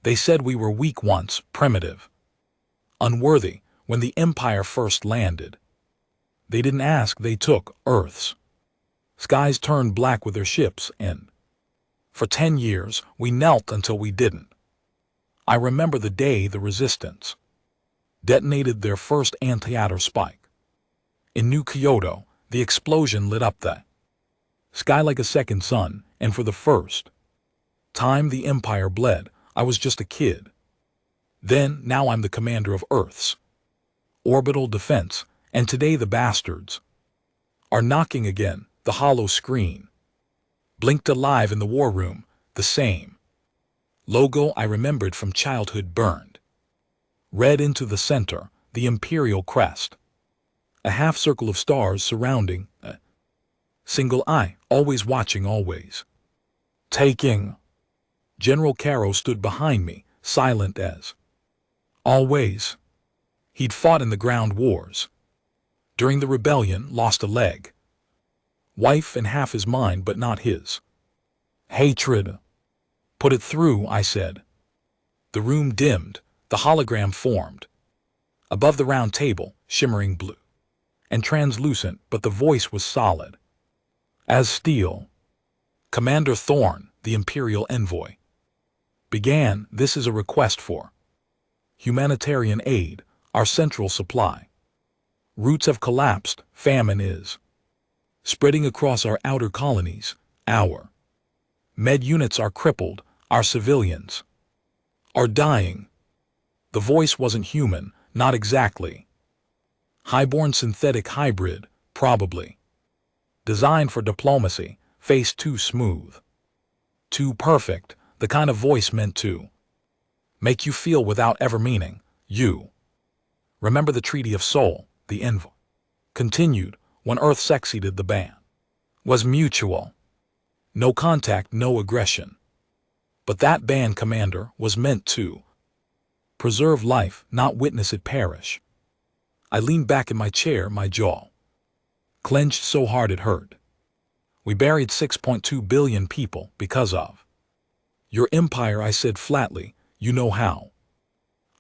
They said we were weak once, primitive, unworthy, when the Empire first landed. They didn't ask, they took Earth's. Skies turned black with their ships, and for 10 years, we knelt until we didn't. I remember the day the Resistance detonated their first anti-air spike. In New Kyoto, the explosion lit up the sky like a second sun, and for the first time the Empire bled. I was just a kid. Then, now I'm the commander of Earth's orbital defense, and today the bastards are knocking again. The hollow screen blinked alive in the war room, the same logo I remembered from childhood burned red into the center, the imperial crest, a half circle of stars surrounding a single eye, always watching, always taking. General Caro stood behind me, silent as always. He'd fought in the ground wars. During the rebellion, lost a leg. Wife and half his mind, but not his hatred. Put it through, I said. The room dimmed, the hologram formed. Above the round table, shimmering blue and translucent, but the voice was solid as steel. Commander Thorne, the Imperial envoy, began. This is a request for humanitarian aid, our central supply routes have collapsed, famine is spreading across our outer colonies, our med units are crippled, our civilians are dying. The voice wasn't human, not exactly. Highborn synthetic hybrid, probably. Designed for diplomacy, face too smooth, too perfect, the kind of voice meant to make you feel without ever meaning. You remember the Treaty of Seoul, the envoy continued, when Earth succeeded, the ban was mutual. No contact, no aggression. But that ban, Commander, was meant to preserve life, not witness it perish. I leaned back in my chair, my jaw clenched so hard it hurt. We buried 6.2 billion people because of your empire, I said flatly. You know how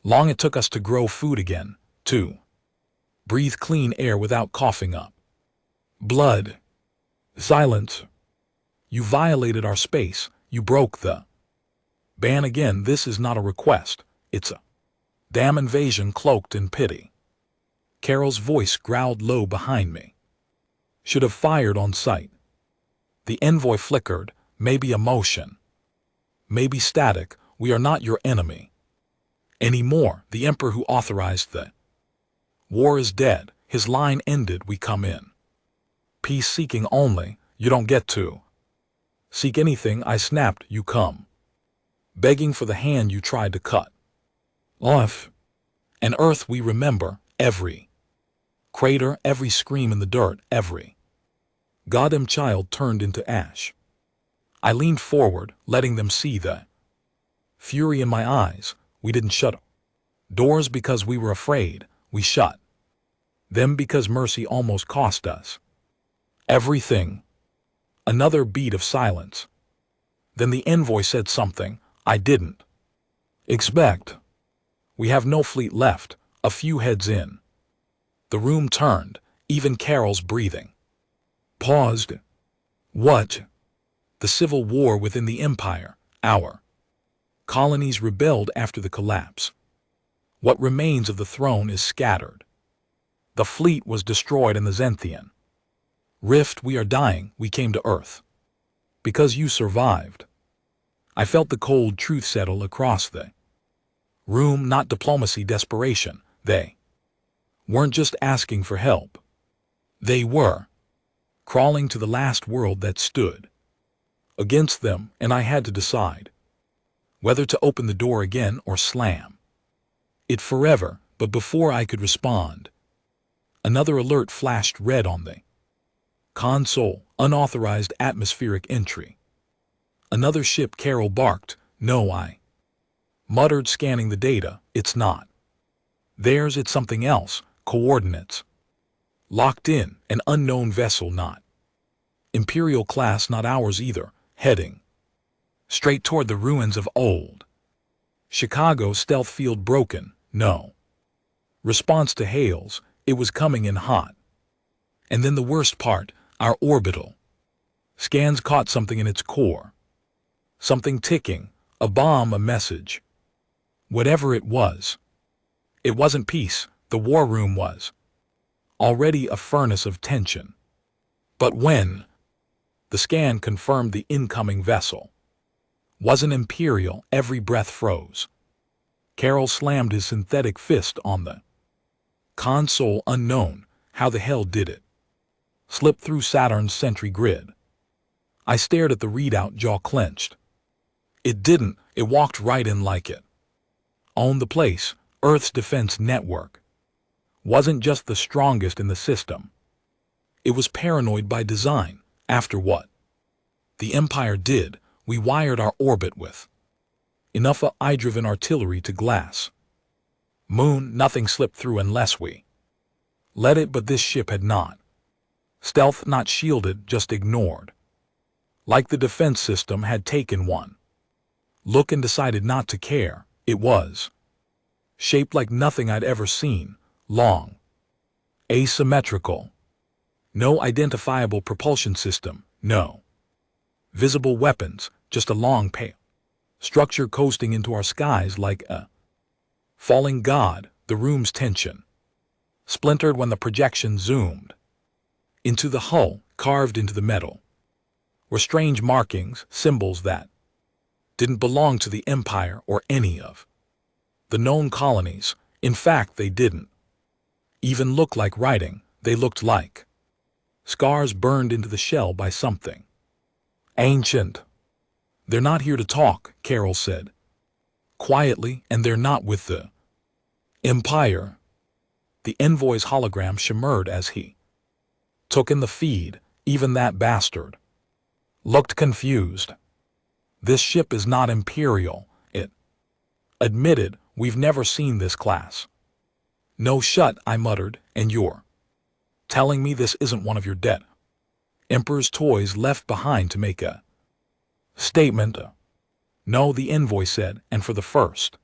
long it took us to grow food again, to breathe clean air without coughing up blood. Silence. You violated our space. You broke the ban again. This is not a request. It's a damn invasion cloaked in pity. Carol's voice growled low behind me. Should have fired on sight. The envoy flickered, maybe emotion, maybe static. We are not your enemy anymore. The emperor who authorized the war is dead. His line ended. We come in peace seeking only. You don't get to seek anything, I snapped. You come begging for the hand you tried to cut off. And Earth we remember, every crater, every scream in the dirt, every goddamn child turned into ash. I leaned forward, letting them see the fury in my eyes. We didn't shut doors because we were afraid. We shut them because mercy almost cost us everything. Another beat of silence. Then the envoy said something I didn't expect. We have no fleet left, a few heads in. The room turned, even Carol's breathing paused. What? The civil war within the empire, our colonies rebelled after the collapse. What remains of the throne is scattered. The fleet was destroyed in the Zenthian rift. We are dying. We came to Earth because you survived. I felt the cold truth settle across the room, not diplomacy, desperation. They weren't just asking for help. They were crawling to the last world that stood against them, and I had to decide whether to open the door again or slam it forever. But before I could respond, another alert flashed red on the console. Unauthorized atmospheric entry. Another ship. Carol barked. No, I muttered, scanning the data. It's not theirs, it's something else. Coordinates locked in. An unknown vessel, not Imperial class, not ours either, heading straight toward the ruins of old Chicago stealth field broken, no. Response to hails, it was coming in hot. And then the worst part, our orbital. Scans caught something in its core. Something ticking, a bomb, a message. Whatever it was. It wasn't peace, the war room was. Already a furnace of tension. But when the scan confirmed the incoming vessel wasn't Imperial, every breath froze. Carroll slammed his synthetic fist on the console. Unknown, how the hell did it slip through Saturn's sentry grid? I stared at the readout, jaw clenched. It didn't, it walked right in like it owned the place. Earth's defense network wasn't just the strongest in the system. It was paranoid by design. After what the Empire did, we wired our orbit with enough AI-driven artillery to glass Moon. Nothing slipped through unless we let it, but this ship had not. Stealth, not shielded, just ignored. Like the defense system had taken one look and decided not to care. It was shaped like nothing I'd ever seen. Long, asymmetrical. No identifiable propulsion system, no visible weapons, just a long pale structure coasting into our skies like a falling god. The room's tension splintered when the projection zoomed into the hull. Carved into the metal were strange markings, symbols that didn't belong to the Empire or any of the known colonies. In fact, they didn't even look like writing. They looked like scars burned into the shell by something ancient. They're not here to talk, Carroll said quietly, and they're not with the Empire. The envoy's hologram shimmered as he took in the feed. Even that bastard looked confused. This ship is not Imperial, it admitted. We've never seen this class. No, shut, I muttered, and you're telling me this isn't one of your dead Emperor's toys left behind to make a statement? No, the envoy said, and for the first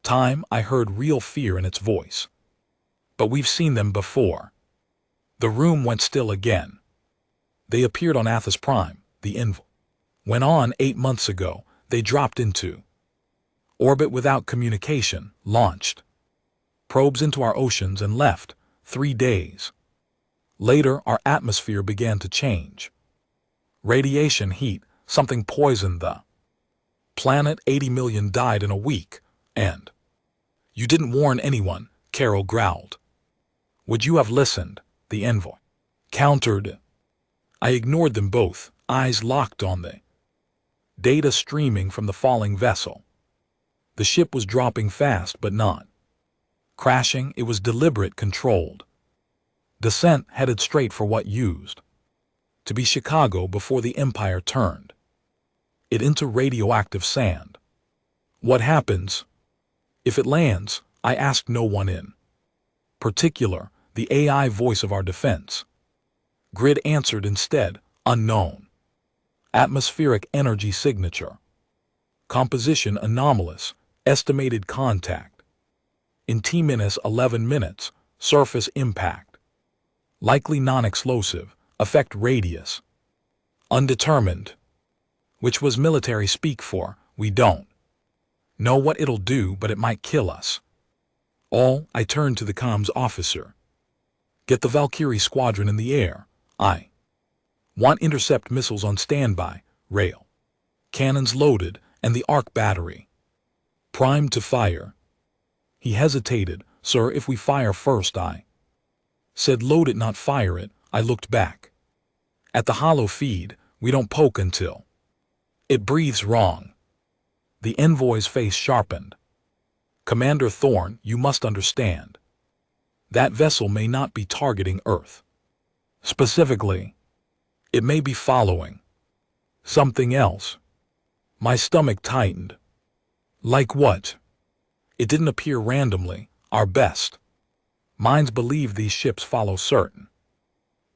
time I heard real fear in its voice. But we've seen them before. The room went still again. They appeared on Athos Prime, the envoy went on. 8 months ago, they dropped into orbit without communication, launched probes into our oceans, and left. 3 days later, our atmosphere began to change. Radiation, heat, something poisoned the planet. 80 million died in a week, and you didn't warn anyone, Carroll growled. Would you have listened? The envoy countered. I ignored them both, eyes locked on the data streaming from the falling vessel. The ship was dropping fast, but not crashing. It was deliberate, controlled descent, headed straight for what used to be Chicago before the Empire turned it into radioactive sand. What happens if it lands? I asked. No one in particular. The AI voice of our defense grid answered instead. Unknown. Atmospheric energy signature. Composition anomalous. Estimated contact in T-11 minutes. Surface impact likely non-explosive. Effect radius undetermined, which was military speak for we don't know what it'll do, but it might kill us all. I turned to the comms officer. Get the Valkyrie squadron in the air. I want intercept missiles on standby, rail cannons loaded, and the arc battery primed to fire. He hesitated. Sir, if we fire first, I said. Load it, not fire it. I looked back at the hollow feed. We don't poke until it breathes wrong. The envoy's face sharpened. Commander Thorne, you must understand. That vessel may not be targeting Earth specifically. It may be following something else. My stomach tightened. Like what? It didn't appear randomly. Our best minds believe these ships follow certain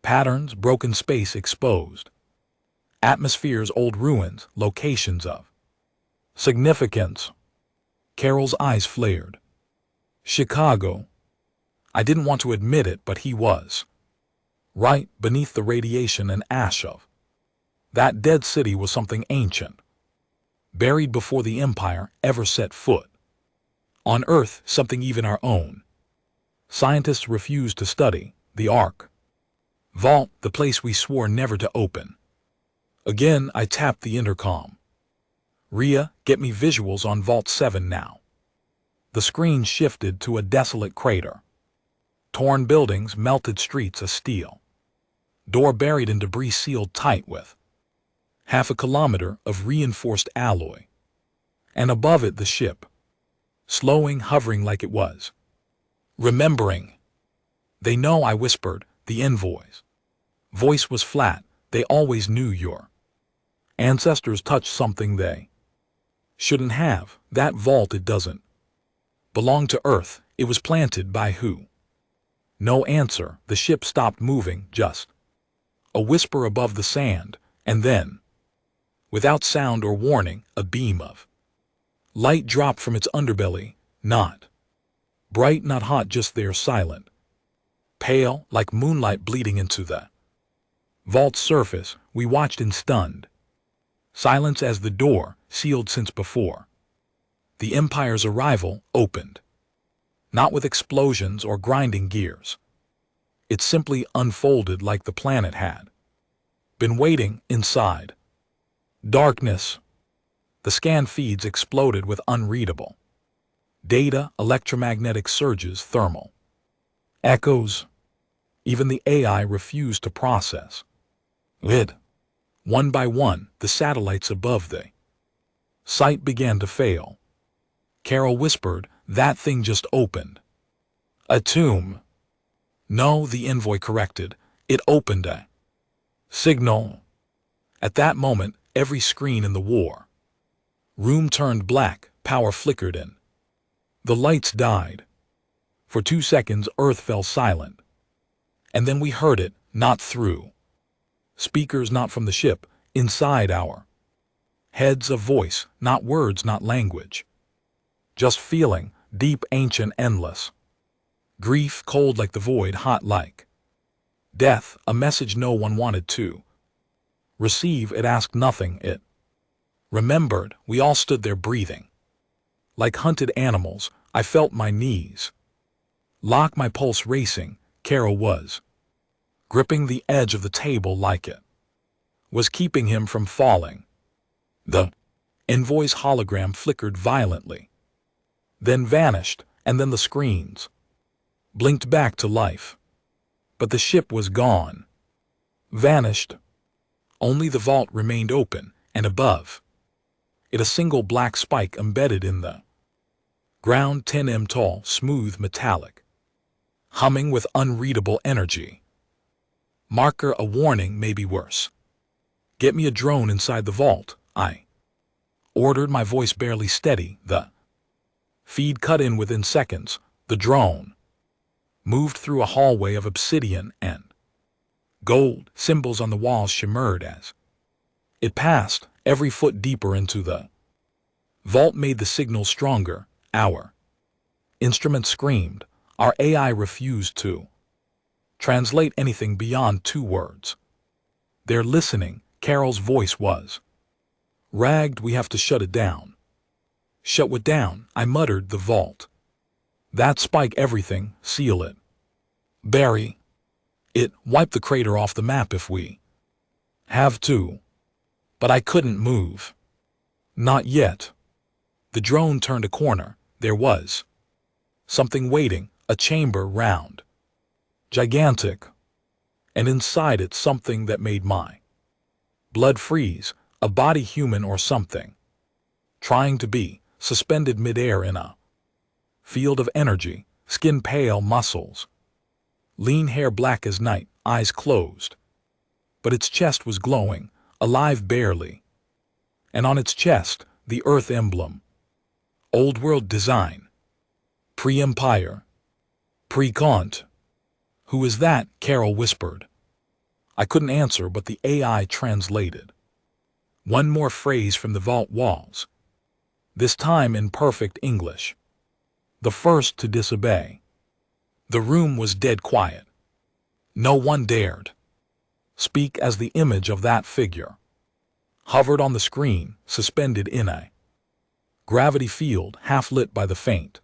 patterns. Broken space exposed atmospheres, old ruins, locations of significance. Carol's eyes flared. Chicago. I didn't want to admit it, but he was. Right beneath the radiation and ash of. That dead city was something ancient. Buried before the Empire ever set foot. On Earth, something even our own. Scientists refused to study, the Ark. Vault, the place we swore never to open. Again, I tapped the intercom. Rhea, get me visuals on Vault 7 now. The screen shifted to a desolate crater. Torn buildings, melted streets of steel. Door buried in debris sealed tight with half a kilometer of reinforced alloy. And above it the ship. Slowing, hovering like it was. Remembering. They know, I whispered, the envoys. Voice was flat, they always knew your ancestors touched something they shouldn't have. That vault, it doesn't belong to Earth. It was planted by who? No answer. The ship stopped moving, just a whisper above the sand, and then, without sound or warning, a beam of light dropped from its underbelly, not bright, not hot, just there, silent. Pale, like moonlight bleeding into the vault's surface. We watched in stunned silence as the door, sealed since before the Empire's arrival, opened. Not with explosions or grinding gears. It simply unfolded like the planet had been waiting inside. Darkness. The scan feeds exploded with unreadable data, electromagnetic surges, thermal echoes. Even the AI refused to process it. One by one, the satellites above the site began to fail. Carol whispered, that thing just opened. A tomb. No, the envoy corrected. It opened a signal. At that moment, every screen in the war room turned black, power flickered in. The lights died. For 2 seconds, Earth fell silent. And then we heard it, not through speakers, not from the ship, inside our heads, a voice, not words, not language. Just feeling, deep, ancient, endless. Grief, cold like the void, hot like death, a message no one wanted to receive. It asked nothing, it remembered. We all stood there breathing. Like hunted animals, I felt my knees lock, my pulse racing. Carol was gripping the edge of the table like it was keeping him from falling. The envoy's hologram flickered violently, then vanished, and then the screens blinked back to life. But the ship was gone. Vanished. Only the vault remained open, and above it a single black spike embedded in the ground, 10 m tall, smooth, metallic, humming with unreadable energy. Marker, a warning, maybe worse. Get me a drone inside the vault, I ordered, my voice barely steady. The feed cut in within seconds. The drone moved through a hallway of obsidian and gold. Symbols on the walls shimmered as it passed. Every foot deeper into the vault made the signal stronger. Our instruments screamed. Our AI refused to translate anything beyond 2 words. They're listening. Carol's voice was ragged. We have to shut it down. Shut what down? I muttered. The vault. That spike, everything. Seal it. Bury it. Wipe the crater off the map if we have to. But I couldn't move. Not yet. The drone turned a corner. There was something waiting, a chamber round, gigantic, and inside it something that made my blood freeze, a body, human or something, trying to be, suspended midair in a field of energy, skin pale, muscles, lean hair black as night, eyes closed. But its chest was glowing, alive barely, and on its chest, the Earth emblem. Old world design. Pre-Empire. Pre-Kant. Who is that? Carol whispered. I couldn't answer, but the AI translated. One more phrase from the vault walls. this time in perfect English. The first to disobey. The room was dead quiet. No one dared speak as the image of that figure hovered on the screen, suspended in a gravity field half lit by the faint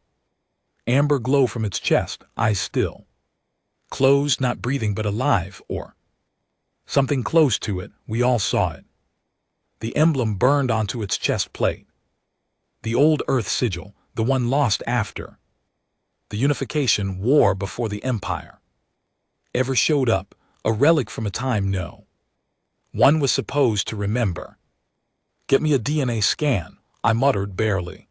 amber glow from its chest, eyes still, closed, not breathing but alive, or something close to it. We all saw it. The emblem burned onto its chest plate. The old Earth sigil, the one lost after the unification war before the Empire ever showed up, a relic from a time no one was supposed to remember. "Get me a DNA scan," I muttered barely.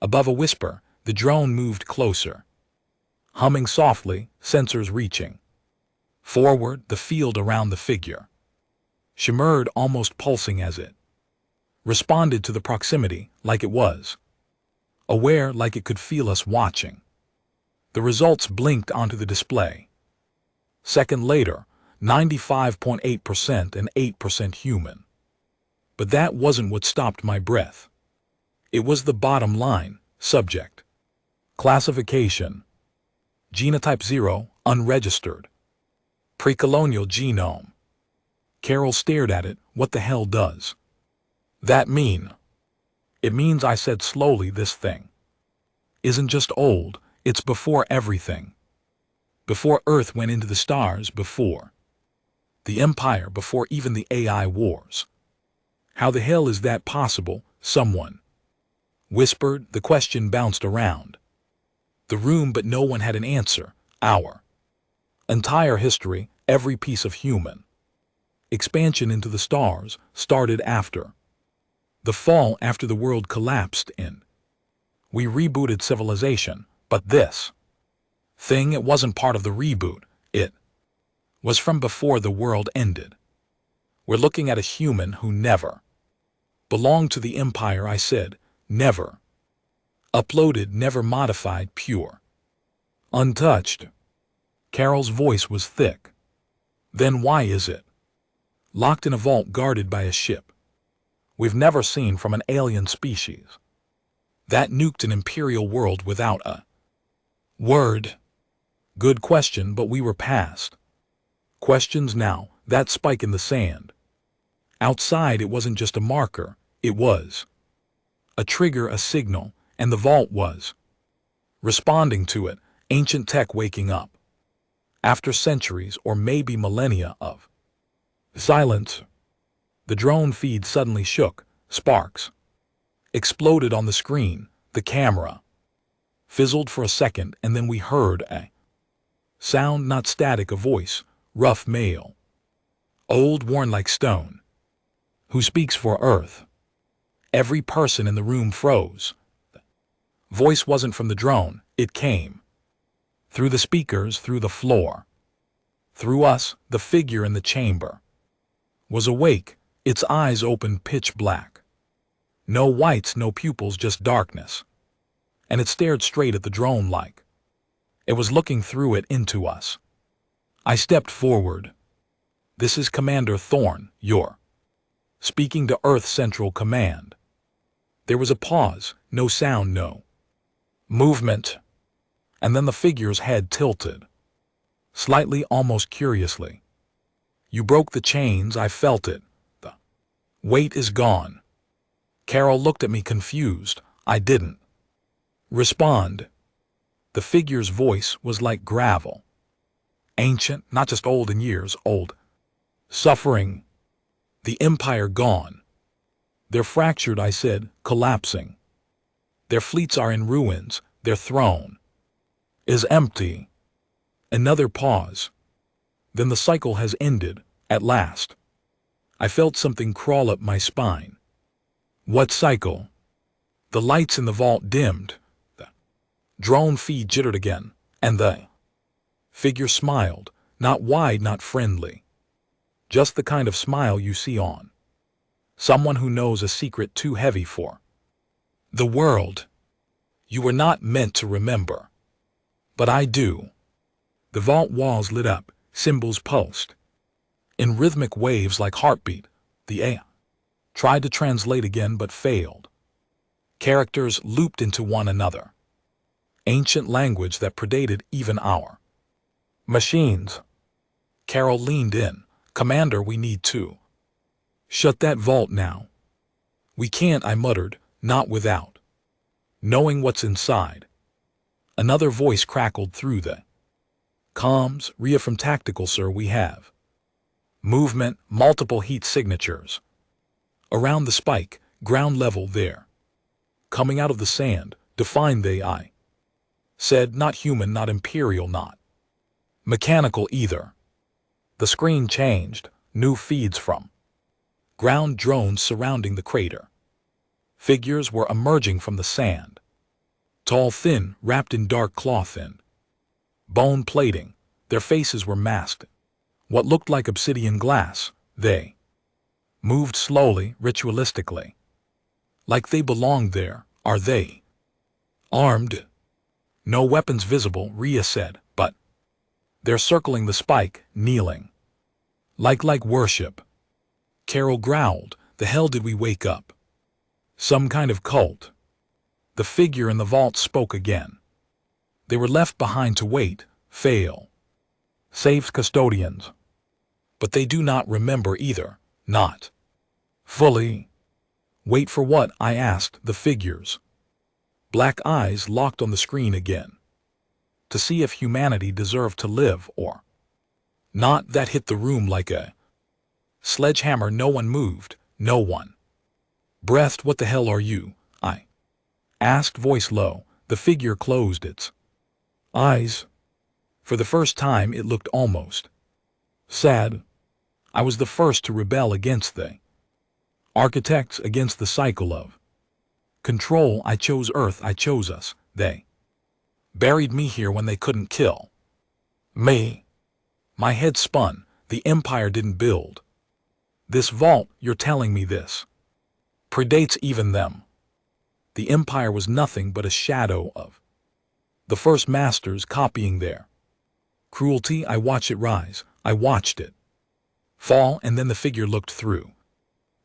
Above a whisper, the drone moved closer, humming softly, sensors reaching forward. The field around the figure shimmered, almost pulsing as it responded to the proximity, like it was aware, like it could feel us watching. The results blinked onto the display. Second later, 95.8% and 8% human. But that wasn't what stopped my breath. It was the bottom line. Subject. Classification. Genotype 0, unregistered. Pre-colonial genome. Carol stared at it. "What the hell does that mean?" "It means," I said slowly, "this thing isn't just old, it's before everything. Before Earth went into the stars, before the Empire, before even the AI wars." "How the hell is that possible?" someone whispered. The question bounced around the room, but no one had an answer. Our entire history, every piece of human expansion into the stars, started after the fall, after the world collapsed in. We rebooted civilization, but this thing, it wasn't part of the reboot. It was from before the world ended. We're looking at a human who never belonged to the Empire, I said. Never uploaded, never modified, pure, untouched. Carol's voice was thick. "Then why is it locked in a vault guarded by a ship we've never seen, from an alien species that nuked an imperial world without a word?" Good question, but we were past questions now. That spike in the sand outside, it wasn't just a marker, it was a trigger, a signal, and the vault was responding to it. Ancient tech waking up after centuries or maybe millennia of silence. The drone feed suddenly shook. Sparks exploded on the screen. The camera fizzled for a second, and then we heard a sound, not static, a voice, rough, male, old, worn like stone. "Who speaks for Earth?" Every person in the room froze. The voice wasn't from the drone. It came through the speakers, through the floor, through us. The figure in the chamber was awake, its eyes open, pitch black. No whites, no pupils, just darkness. And it stared straight at the drone like it was looking through it into us. I stepped forward. "This is Commander Thorne. You're speaking to Earth Central Command." There was a pause. No sound, no movement. And then the figure's head tilted slightly, almost curiously. "You broke the chains. I felt it. The weight is gone." Carol looked at me confused. I didn't respond. The figure's voice was like gravel. Ancient, not just old in years, old. Suffering. "The Empire gone. They're fractured," I said, "collapsing. Their fleets are in ruins. Their throne is empty." Another pause. "Then the cycle has ended, at last." I felt something crawl up my spine. "What cycle?" The lights in the vault dimmed. The drone feed jittered again, and the figure smiled, not wide, not friendly. Just the kind of smile you see on someone who knows a secret too heavy for the world. "You were not meant to remember." "But I do." The vault walls lit up, symbols pulsed in rhythmic waves like heartbeat. The AI tried to translate again but failed. Characters looped into one another. Ancient language that predated even our machines. Carol leaned in. Commander, we need to shut that vault now. We can't, I muttered, not without knowing what's inside. Another voice crackled through the comms. Ria from Tactical, sir, we have movement, multiple heat signatures. Around the spike, ground level there. Coming out of the sand, defined they, I said, not human, not imperial, not mechanical either. The screen changed, new feeds from ground drones surrounding the crater. Figures were emerging from the sand. Tall, thin, wrapped in dark cloth and bone plating, their faces were masked. What looked like obsidian glass, they moved slowly, ritualistically. Like they belonged there. Are they armed? No weapons visible, Ria said, but they're circling the spike, kneeling. Like worship. Carol growled, the hell did we wake up? Some kind of cult. The figure in the vault spoke again. They were left behind to wait, fail. Saves custodians. But they do not remember either, not fully. Wait for what? I asked the figures. Black eyes locked on the screen again. To see if humanity deserved to live or not. That hit the room like a sledgehammer. No one moved, no one breathed. What the hell are you? I asked, voice low. The figure closed its eyes. For the first time it looked almost sad. I was the first to rebel against the architects, against the cycle of control. I chose Earth, I chose us. They buried me here when they couldn't kill me. My head spun. The Empire didn't build this vault. You're telling me this predates even them. The Empire was nothing but a shadow of the first masters, copying their cruelty. I watched it rise. I watched it fall, and then the figure looked through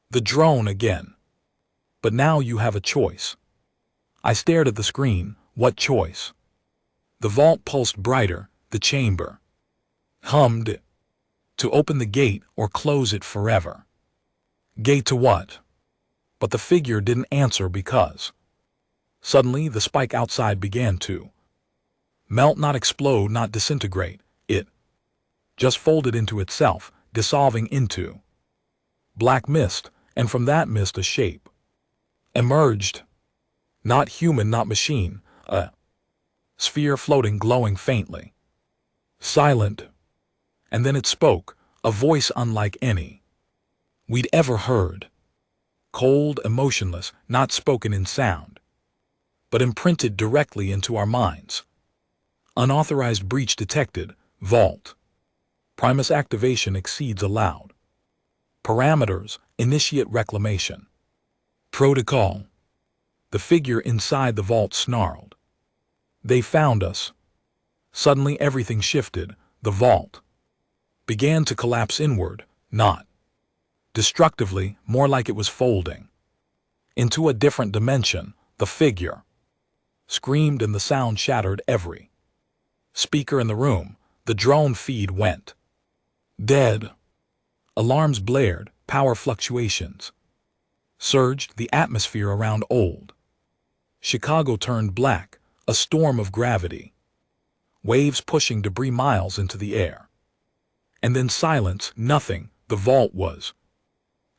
the drone again. But now you have a choice. I stared at the screen. What choice? The vault pulsed brighter. The chamber hummed. To open the gate or close it forever. Gate to what? But the figure didn't answer, because suddenly the spike outside began to melt, not explode, not disintegrate. It just folded into itself, dissolving into black mist, and from that mist a shape emerged. Not human, not machine, a sphere floating, glowing faintly. Silent. And then it spoke, a voice unlike any we'd ever heard. Cold, emotionless, not spoken in sound, but imprinted directly into our minds. Unauthorized breach detected. Vault. Primus activation exceeds allowed parameters. Initiate reclamation. Protocol. The figure inside the vault snarled. They found us. Suddenly everything shifted. The vault began to collapse inward, not destructively, more like it was folding into a different dimension. The figure screamed, and the sound shattered every speaker in the room. The drone feed went dead. Alarms blared, power fluctuations surged. The atmosphere around old Chicago turned black, a storm of gravity, waves pushing debris miles into the air. And then silence, nothing. The vault was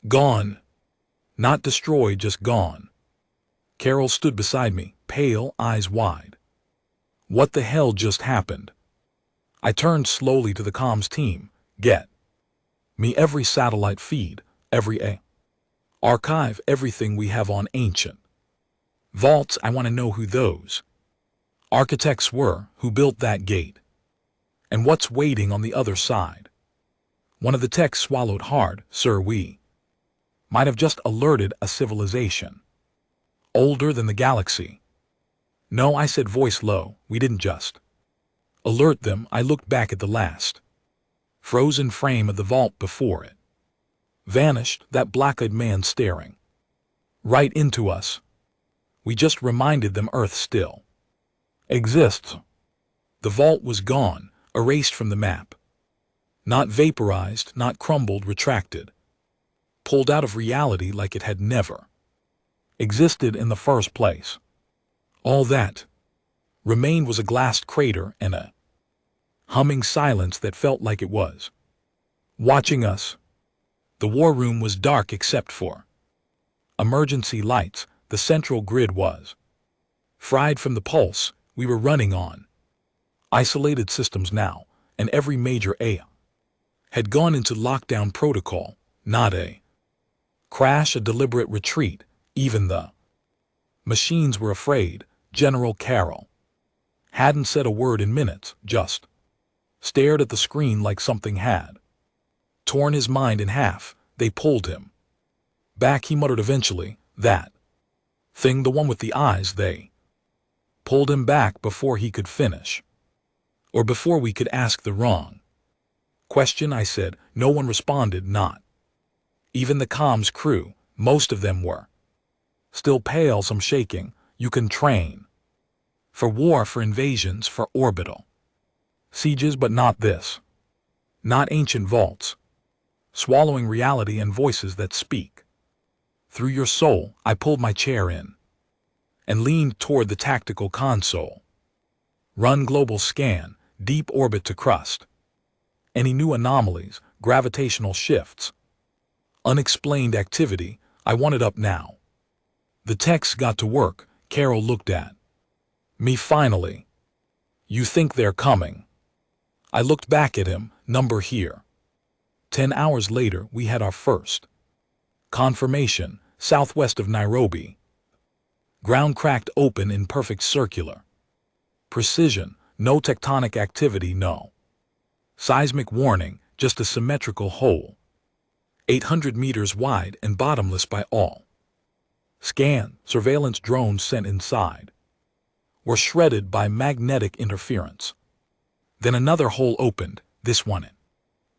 gone. Not destroyed, just gone. Carol stood beside me, pale, eyes wide. What the hell just happened? I turned slowly to the comms team. Get me every satellite feed, every archive, everything we have on ancient vaults. I want to know who those architects were, who built that gate, and what's waiting on the other side. One of the techs swallowed hard. Sir, we might have just alerted a civilization older than the galaxy. No, I said, voice low, we didn't just alert them. I looked back at the last frozen frame of the vault before it vanished, that black-eyed man staring right into us. We just reminded them Earth still exists. The vault was gone, erased from the map. Not vaporized, not crumbled, retracted. Pulled out of reality like it had never existed in the first place. All that remained was a glassed crater and a humming silence that felt like it was watching us. The war room was dark except for emergency lights. The central grid was fried from the pulse we were running on. Isolated systems now, and every major A had gone into lockdown protocol, not a crash, a deliberate retreat. Even the machines were afraid. General Carroll hadn't said a word in minutes, just stared at the screen like something had torn his mind in half. They pulled him back, he muttered eventually. That thing, the one with the eyes, they pulled him back before he could finish. Or before we could ask the wrong question, I said. No one responded, not even the comms crew. Most of them were still pale, some shaking. You can train for war, for invasions, for orbital sieges, but not this. Not ancient vaults, swallowing reality and voices that speak through your soul. I pulled my chair in and leaned toward the tactical console. Run global scan, deep orbit to crust. Any new anomalies, gravitational shifts, unexplained activity. I want it up now. The techs got to work. Carol looked at me finally. You think they're coming? I looked back at him. Number here. 10 hours later, we had our first confirmation, southwest of Nairobi. Ground cracked open in perfect circular precision. No tectonic activity, no seismic warning, just a symmetrical hole. 800 meters wide and bottomless by all scan. Surveillance drones sent inside were shredded by magnetic interference. Then another hole opened, this one in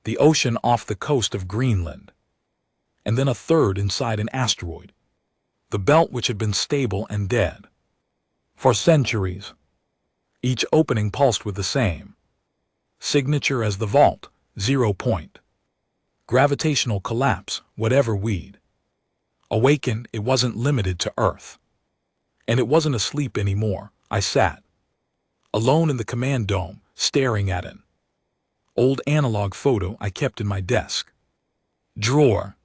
the ocean off the coast of Greenland. And then a third inside an asteroid. The belt which had been stable and dead for centuries. Each opening pulsed with the same signature as the vault, 0 point. Gravitational collapse, whatever we'd awakened. It wasn't limited to Earth. And it wasn't asleep anymore. I sat alone in the command dome, staring at an old analog photo I kept in my desk drawer.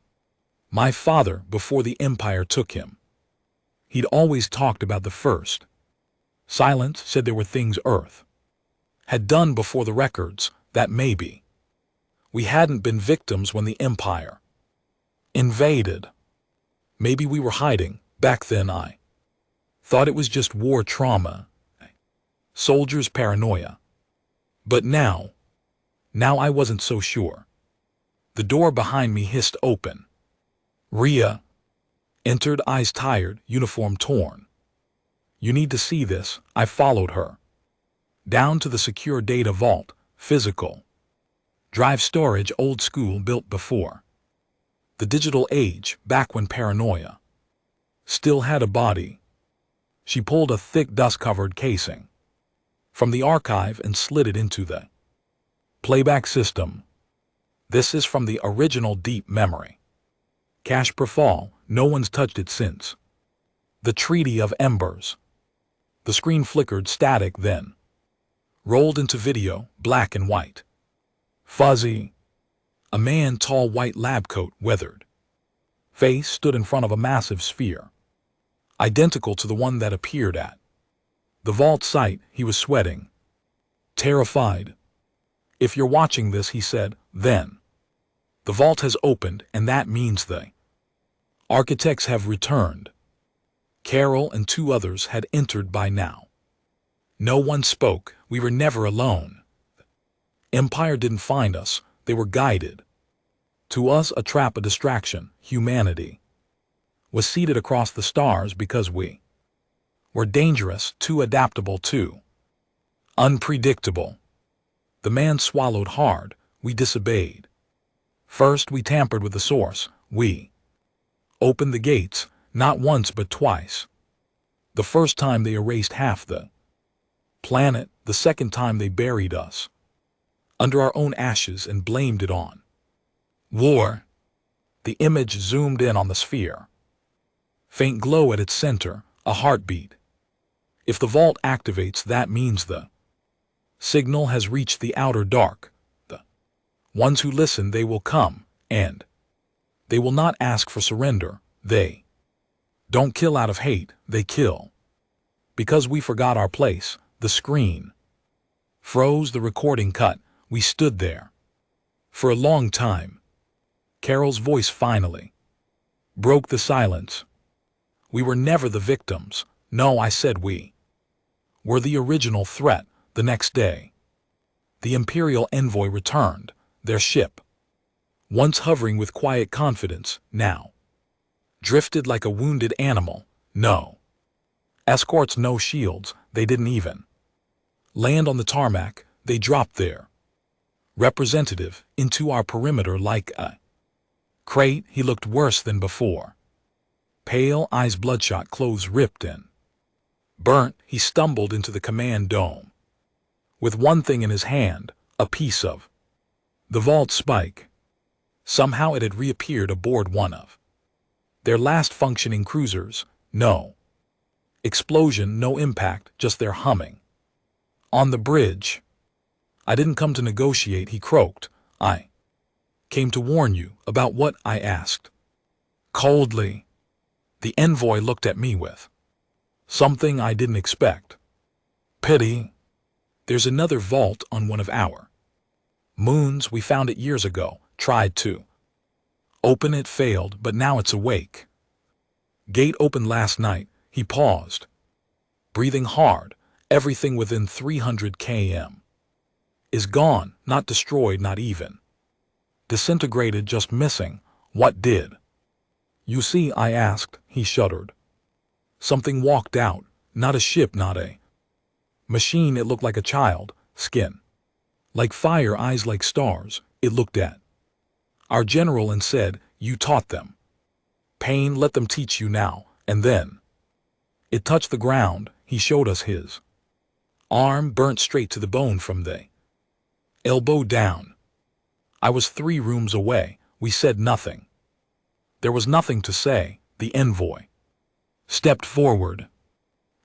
My father, before the Empire took him. He'd always talked about the first silence, said there were things Earth had done before the records, that maybe we hadn't been victims when the Empire invaded. Maybe we were hiding. Back then I thought it was just war trauma, soldiers' paranoia. But now I wasn't so sure. The door behind me hissed open. Rhea entered, eyes tired, uniform torn. You need to see this. I followed her down to the secure data vault, physical drive storage, old school, built before the digital age, back when paranoia still had a body. She pulled a thick dust-covered casing from the archive and slid it into the playback system. This is from the original deep memory cache per fall. No one's touched it since the Treaty of Embers. The screen flickered, static, then rolled into video, black and white. Fuzzy. A man, tall, white lab coat, weathered face, stood in front of a massive sphere, identical to the one that appeared at the vault site. He was sweating, terrified. If you're watching this, he said, then the vault has opened, and that means the architects have returned. Carol and 2 others had entered by now. No one spoke. We were never alone. Empire didn't find us. They were guided. To us, a trap, a distraction. Humanity was seated across the stars because we were dangerous, too adaptable, too unpredictable. The man swallowed hard. We disobeyed. First, we tampered with the source. We opened the gates, not once but twice. The first time they erased half the planet, the second time they buried us under our own ashes and blamed it on war. The image zoomed in on the sphere. Faint glow at its center, a heartbeat. If the vault activates, that means the signal has reached the outer dark. The ones who listen, they will come, and they will not ask for surrender. They don't kill out of hate, they kill because we forgot our place. The screen froze, the recording cut. We stood there for a long time. Carol's voice finally broke the silence. We were never the victims. No, I said we were the original threat. The next day, the Imperial envoy returned. Their ship, once hovering with quiet confidence, now drifted like a wounded animal. No escorts, no shields. They didn't even land on the tarmac. They dropped their representative into our perimeter like a crate. He looked worse than before. Pale, eyes bloodshot, clothes ripped and burnt. He stumbled into the command dome with one thing in his hand, a piece of the vault spike. Somehow it had reappeared aboard one of their last functioning cruisers. No explosion, no impact, just their humming on the bridge. I didn't come to negotiate, he croaked. I came to warn you. About what? I asked coldly. The envoy looked at me with something I didn't expect. Pity. There's another vault on one of our moons. We found it years ago. Tried to open it, failed, but now it's awake. Gate opened last night. He paused, breathing hard. Everything within 300 km is gone, not destroyed, not even disintegrated, just missing. What did you see? I asked. He shuddered. Something walked out, not a ship, not a machine. It looked like a child, skin like fire, eyes like stars. It looked at our general and said, "You taught them pain, let them teach you now." And then it touched the ground. He showed us his arm, burnt straight to the bone from the elbow down. I was 3 rooms away. We said nothing. There was nothing to say. The envoy stepped forward.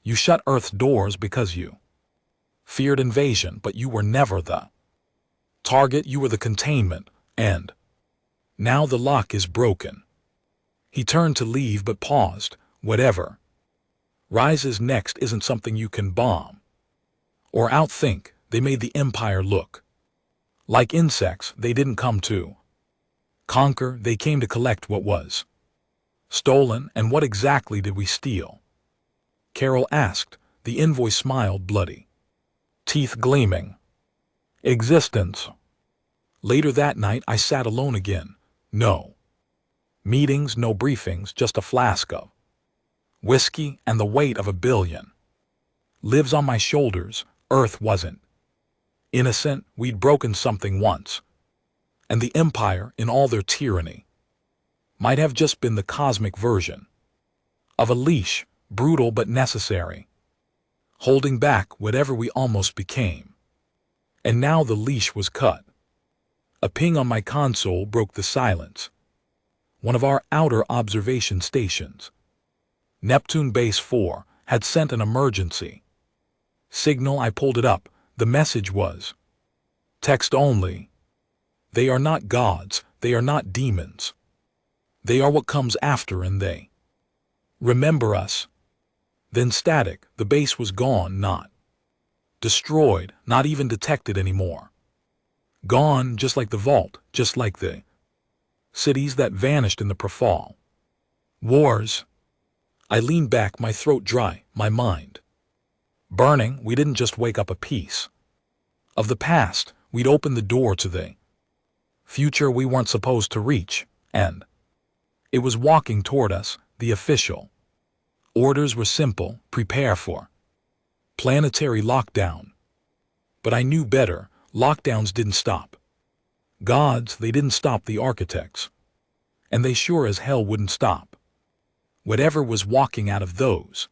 You shut Earth's doors because you feared invasion, but you were never the target. You were the containment, and now the lock is broken. He turned to leave but paused. Whatever rises next isn't something you can bomb or outthink. They made the Empire look like insects. They didn't come to conquer, they came to collect what was stolen. And what exactly did we steal? Carol asked. The envoy smiled, bloody teeth gleaming. Existence. Later that night I sat alone again. No meetings, no briefings, just a flask of whiskey and the weight of 1 billion lives on my shoulders. Earth wasn't innocent. We'd broken something once. And the Empire, in all their tyranny, might have just been the cosmic version of a leash, brutal but necessary, holding back whatever we almost became. And now the leash was cut. A ping on my console broke the silence. One of our outer observation stations, Neptune Base 4, had sent an emergency signal. I pulled it up. The message was text only. They are not gods. They are not demons. They are what comes after, and they remember us. Then static. The base was gone, not destroyed, not even detected anymore. Gone, just like the vault, just like the cities that vanished in the Prefall wars. I leaned back, my throat dry, my mind burning. We didn't just wake up a piece of the past. We'd opened the door to the future we weren't supposed to reach, and it was walking toward us. The official orders were simple: prepare for planetary lockdown. But I knew better. Lockdowns didn't stop gods, they didn't stop the architects. And they sure as hell wouldn't stop whatever was walking out of those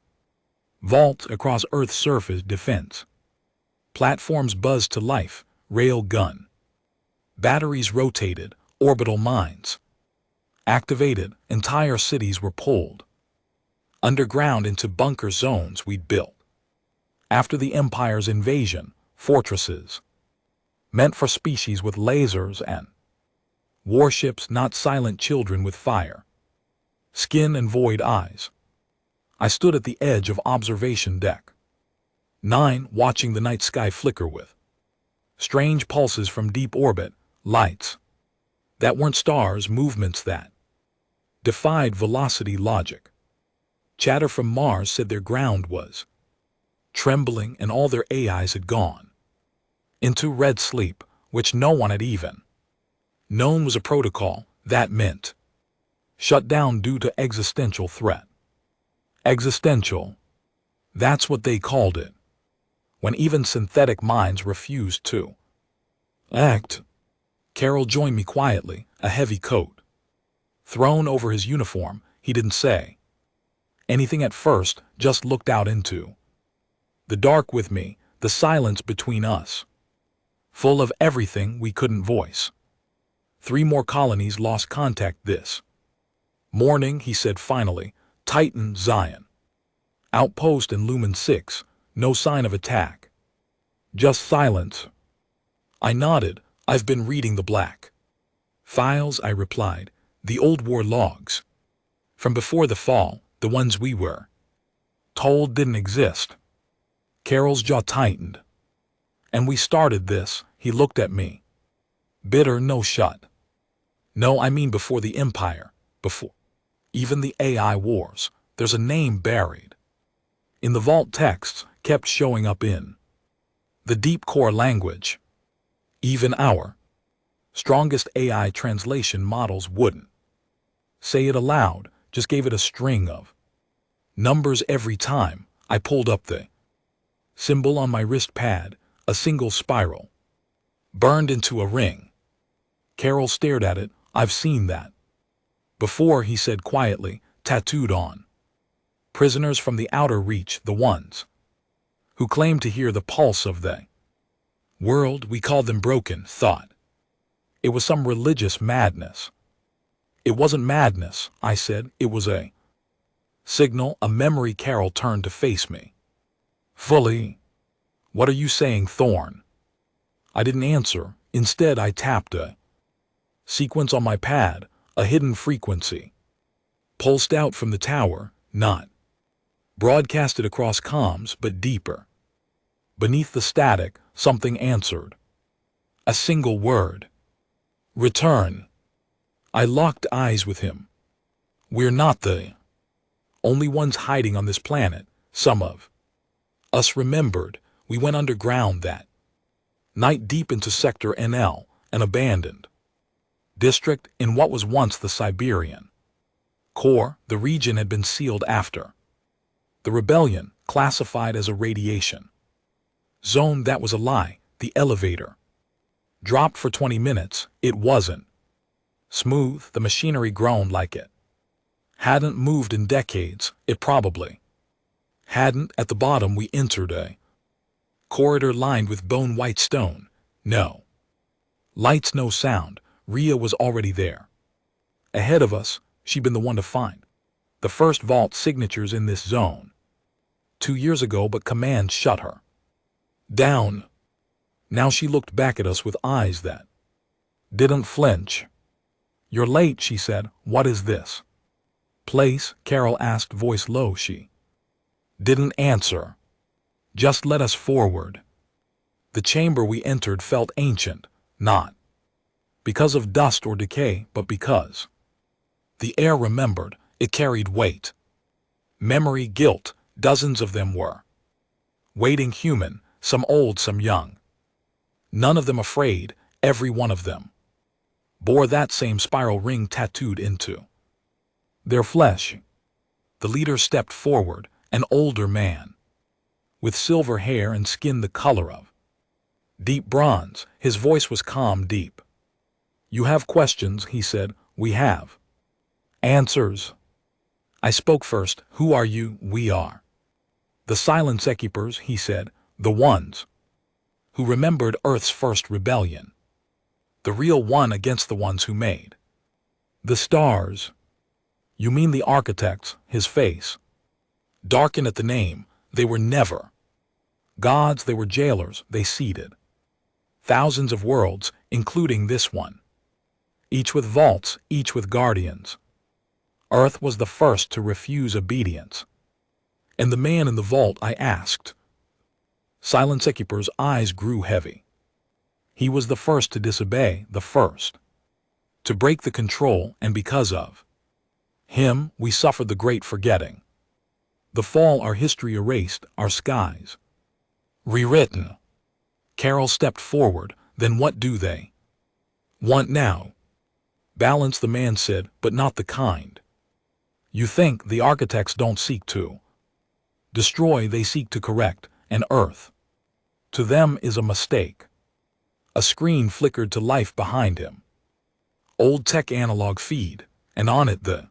Vaults across Earth's surface defense. Platforms buzzed to life, rail gun. Batteries rotated, orbital mines. Activated, entire cities were pulled. Underground into bunker zones we'd built. After the Empire's invasion, fortresses. Meant for species with lasers and warships, not silent children with fire. Skin and void eyes. I stood at the edge of observation deck 9, watching the night sky flicker with strange pulses from deep orbit, lights that weren't stars, movements that defied velocity logic. Chatter from Mars said their ground was trembling and all their AIs had gone into red sleep, which no one had even known was a protocol. That meant shut down due to existential threat. Existential. That's what they called it. When even synthetic minds refused to act. Carol joined me quietly, a heavy coat thrown over his uniform. He didn't say anything at first, just looked out into the dark with me, the silence between us, full of everything we couldn't voice. 3 more colonies lost contact this morning, he said finally. Titan, Zion. Outpost in Lumen 6, no sign of attack. Just silence. I nodded. I've been reading the black files, I replied. The old war logs. From before the fall, the ones we were told didn't exist. Carol's jaw tightened. And we started this, he looked at me. Bitter, no shut. No, I mean before the Empire, before even the AI wars. There's a name buried in the vault texts, kept showing up in the deep core language. Even our strongest AI translation models wouldn't say it aloud, just gave it a string of numbers every time. I pulled up the symbol on my wrist pad, a single spiral, burned into a ring. Carol stared at it. I've seen that before, he said quietly, tattooed on prisoners from the outer reach, the ones who claimed to hear the pulse of the world. We called them broken thought. It was some religious madness. It wasn't madness, I said. It was a signal, a memory. Carol turned to face me fully. What are you saying, Thorn? I didn't answer. Instead, I tapped a sequence on my pad, a hidden frequency pulsed out from the tower, not broadcasted across comms, but deeper. Beneath the static, something answered. A single word. Return. I locked eyes with him. We're not the only ones hiding on this planet. Some of us remembered. We went underground that night, deep into Sector NL, an abandoned district in what was once the Siberian core. The region had been sealed after the rebellion, classified as a radiation zone. That was a lie. The elevator dropped for 20 minutes. It wasn't smooth. The machinery groaned like it hadn't moved in decades. It probably hadn't. At the bottom we entered a corridor lined with bone-white stone. No lights, no sound. Rhea was already there. Ahead of us, she'd been the one to find the first vault signatures in this zone 2 years ago, but command shut her down. Now she looked back at us with eyes that didn't flinch. You're late, she said. What is this place? Carol asked, voice low. She didn't answer. Just led us forward. The chamber we entered felt ancient, not because of dust or decay, but because the air remembered. It carried weight. Memory, guilt. Dozens of them were waiting, human, some old, some young. None of them afraid. Every one of them bore that same spiral ring tattooed into their flesh. The leader stepped forward, an older man with silver hair and skin the color of deep bronze. His voice was calm, deep. You have questions, he said. We have answers. I spoke first. Who are you? We are The silent keepers, he said, the ones who remembered Earth's first rebellion. The real one against the ones who made the stars. You mean the architects? His face darkened at the name. They were never gods, they were jailers. They seeded thousands of worlds, including this one, each with vaults, each with guardians. Earth was the first to refuse obedience. And the man in the vault, I asked. Silent Keeper's eyes grew heavy. He was the first to disobey, the first to break the control, and because of him, we suffered the great forgetting. The fall, our history erased, our skies rewritten. Carol stepped forward. Then what do they want now? Balance, the man said, but not the kind you think. The architects don't seek to destroy, they seek to correct, and Earth, to them, is a mistake. A screen flickered to life behind him. Old tech analog feed, and on it the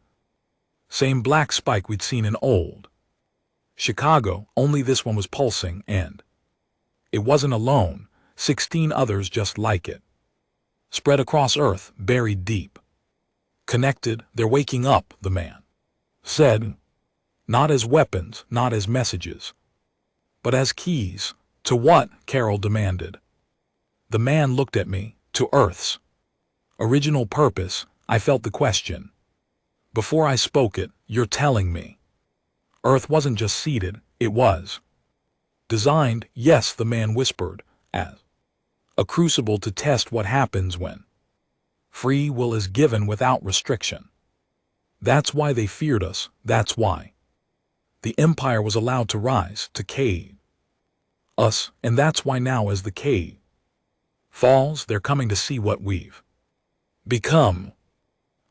same black spike we'd seen in old Chicago, only this one was pulsing, and it wasn't alone. 16 others just like it, spread across Earth, buried deep, connected. They're waking up, the man said. Not as weapons, not as messages, but as keys. To what? Carol demanded. The man looked at me. To Earth's original purpose. I felt the question before I spoke it. You're telling me Earth wasn't just seeded, it was designed? Yes, the man whispered, as a crucible to test what happens when free will is given without restriction. That's why they feared us. That's why the empire was allowed to rise, to cave us, and that's why now, as the cave falls, they're coming to see what we've become.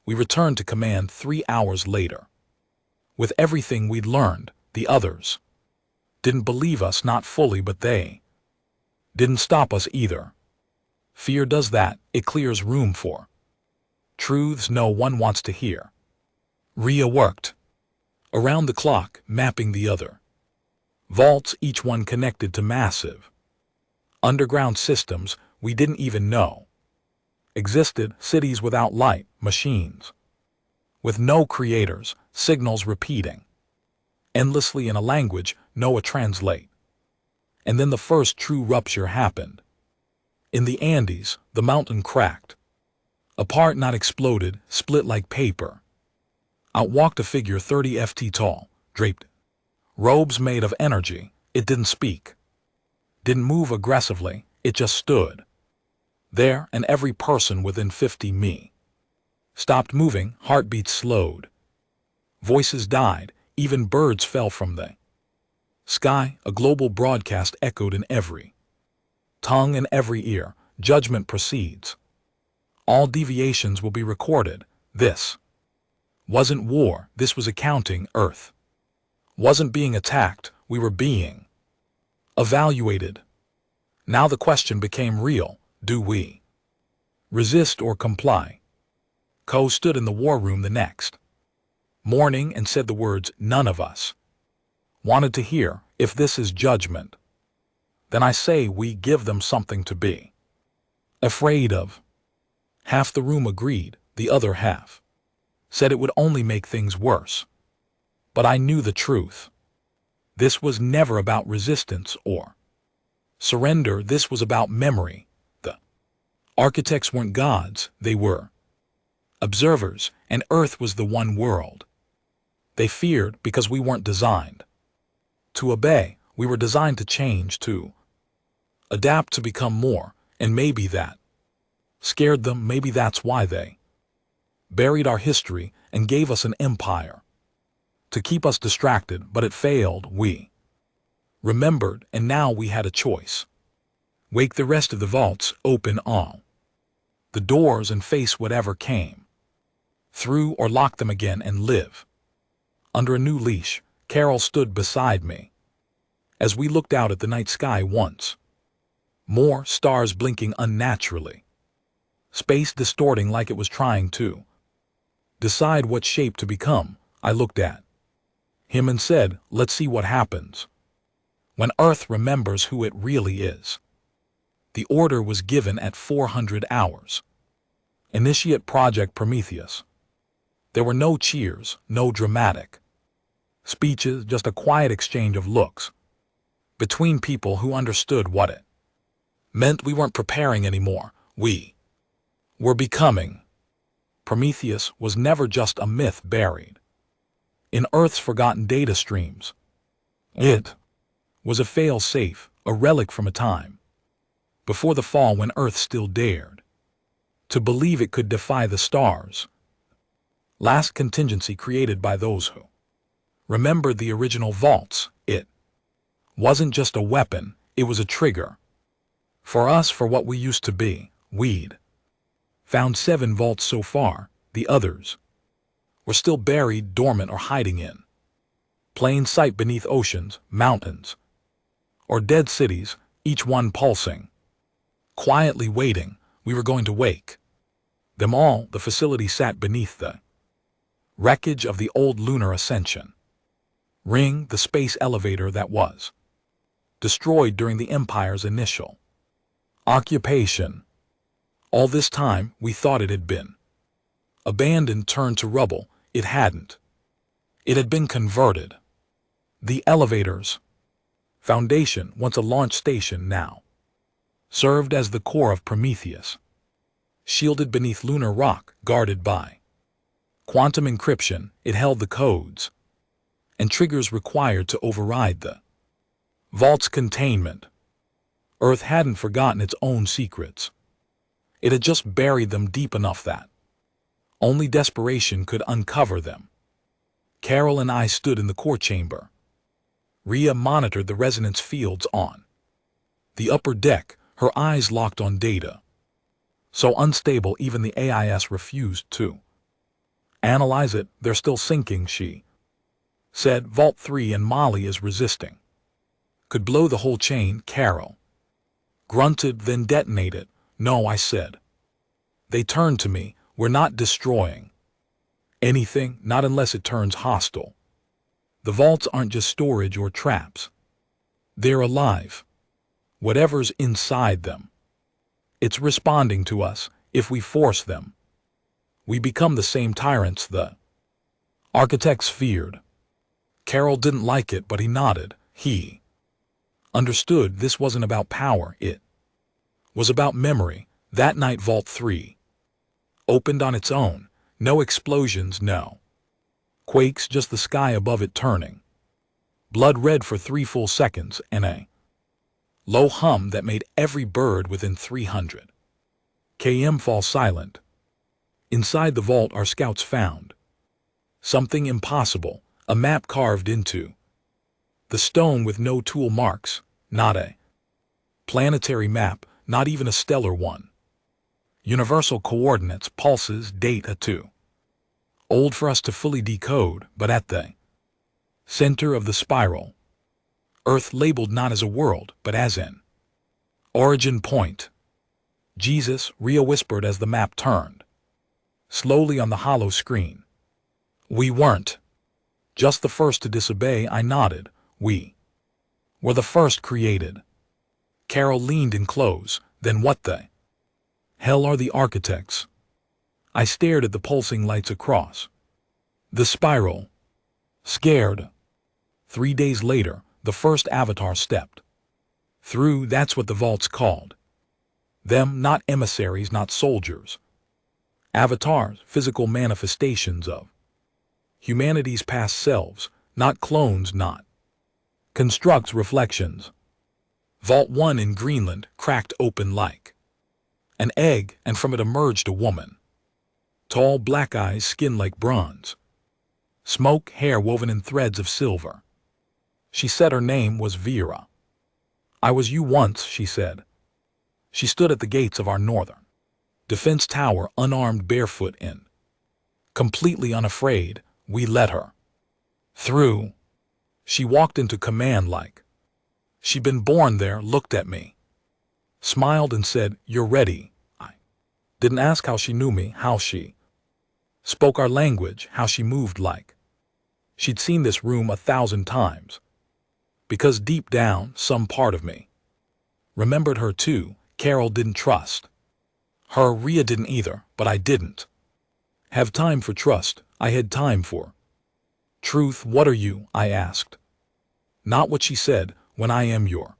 We returned to command 3 hours later. With everything we'd learned, the others didn't believe us, not fully, but they didn't stop us either. Fear does that. It clears room for truths no one wants to hear. Rhea worked around the clock, mapping the other vaults, each one connected to massive underground systems we didn't even know existed, cities without light, machines with no creators, signals repeating endlessly in a language no one translate. And then the first true rupture happened. In the Andes, the mountain cracked apart, not exploded, split like paper. Out walked a figure 30 ft tall, draped robes made of energy. It didn't speak, didn't move aggressively, it just stood there, and every person within 50 me stopped moving. Heartbeats slowed, voices died, even birds fell from the sky. A global broadcast echoed in every tongue and every ear. Judgment proceeds. All deviations will be recorded. This wasn't war, this was accounting. Earth wasn't being attacked, we were being evaluated. Now the question became real. Do we resist or comply? Ko stood in the war room the next morning and said the words none of us wanted to hear. If this is judgment, then I say we give them something to be afraid of. Half the room agreed, the other half said it would only make things worse. But I knew the truth. This was never about resistance or surrender, this was about memory. The architects weren't gods, they were observers, and Earth was the one world they feared because we weren't designed to obey. We were designed to change, to adapt, to become more, and maybe that scared them. Maybe that's why they buried our history and gave us an empire to keep us distracted, but it failed. We remembered, and now we had a choice. Wake the rest of the vaults, open all the doors and face whatever came through, or lock them again and live under a new leash. Carol stood beside me as we looked out at the night sky once more, stars blinking unnaturally, space distorting like it was trying to decide what shape to become. I looked at him and said, let's see what happens. when Earth remembers who it really is. The order was given at 400 hours. Initiate Project Prometheus. There were no cheers, no dramatic speeches, just a quiet exchange of looks between people who understood what it meant. We weren't preparing anymore. We were becoming. Prometheus was never just a myth buried in Earth's forgotten data streams. It was a fail-safe, a relic from a time before the fall, when Earth still dared to believe it could defy the stars. Last contingency created by those who remembered the original vaults. It wasn't just a weapon, it was a trigger. For us, for what we used to be. We'd found 7 vaults so far. The others were still buried, dormant, or hiding in plain sight beneath oceans, mountains, or dead cities, each one pulsing, quietly waiting. We were going to wake them all. The facility sat beneath the wreckage of the old lunar ascension ring, the space elevator that was destroyed during the Empire's initial occupation. All this time, we thought it had been abandoned, turned to rubble. It hadn't. It had been converted. The elevator's foundation, once a launch station, now served as the core of Prometheus. Shielded beneath lunar rock, guarded by quantum encryption, it held the codes and triggers required to override the vault's containment. Earth hadn't forgotten its own secrets. It had just buried them deep enough that only desperation could uncover them. Carol and I stood in the core chamber. Rhea monitored the resonance fields on the upper deck, her eyes locked on data so unstable even the AIS refused to analyze it. They're still sinking, she said. Vault 3 and Molly is resisting. Could blow the whole chain. Carol grunted, then detonate it. No, I said. They turned to me. We're not destroying anything, not unless it turns hostile. The vaults aren't just storage or traps. They're alive. Whatever's inside them, it's responding to us. If we force them, we become the same tyrants the architects feared. Carol didn't like it, but he nodded. He understood this wasn't about power, it was about memory. That night, Vault 3 opened on its own. No explosions, no quakes, just the sky above it turning blood red for 3 full seconds, and a low hum that made every bird within 300 km fall silent. Inside the vault, our scouts found something impossible, a map carved into the stone with no tool marks, not a planetary map, not even a stellar one. Universal coordinates, pulses, data too old for us to fully decode, but at the center of the spiral, Earth labeled not as a world, but as an origin point. Jesus, Rhea whispered as the map turned slowly on the hollow screen. We weren't just the first to disobey, I nodded. We were the first created. Carol leaned in close. Then what the hell are the architects? I stared at the pulsing lights across the spiral, scared. 3 days later, the first avatar stepped through. That's what the vaults called them, not emissaries, not soldiers. Avatars, physical manifestations of humanity's past selves, not clones, not constructs, reflections. Vault 1 in Greenland cracked open like an egg, and from it emerged a woman. Tall, black eyes, skin like bronze. Smoke, hair woven in threads of silver. She said her name was Vera. I was you once, she said. She stood at the gates of our northern defense tower, unarmed, barefoot, in. Completely unafraid, we let her through. She walked into command like she'd been born there, looked at me, smiled and said, "You're ready." I didn't ask how she knew me, how she spoke our language, how she moved like she'd seen this room 1,000 times. Because deep down, some part of me remembered her too. Carol didn't trust her. Rhea didn't either, but I didn't have time for trust. I had time for truth. What are you? I asked. Not what she said. When I am your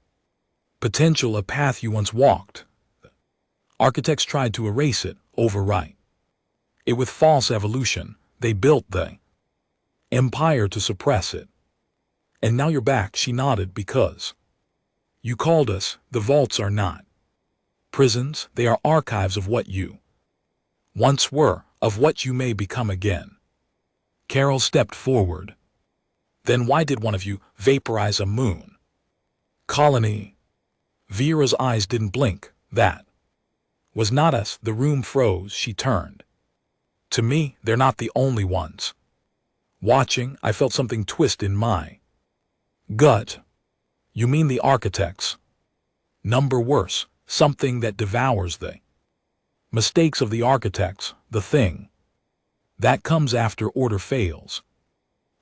potential, a path you once walked. Architects tried to erase it, overwrite it with false evolution. They built the empire to suppress it. And now you're back. She nodded. Because you called us. The vaults are not prisons. They are archives of what you once were, of what you may become again. Carol stepped forward. Then why did one of you vaporize a moon colony? Vera's eyes didn't blink. That was not us. The room froze. She turned to me. They're not the only ones watching. I felt something twist in my gut. You mean the architects? Number worse, something that devours the mistakes of the architects, the thing that comes after order fails.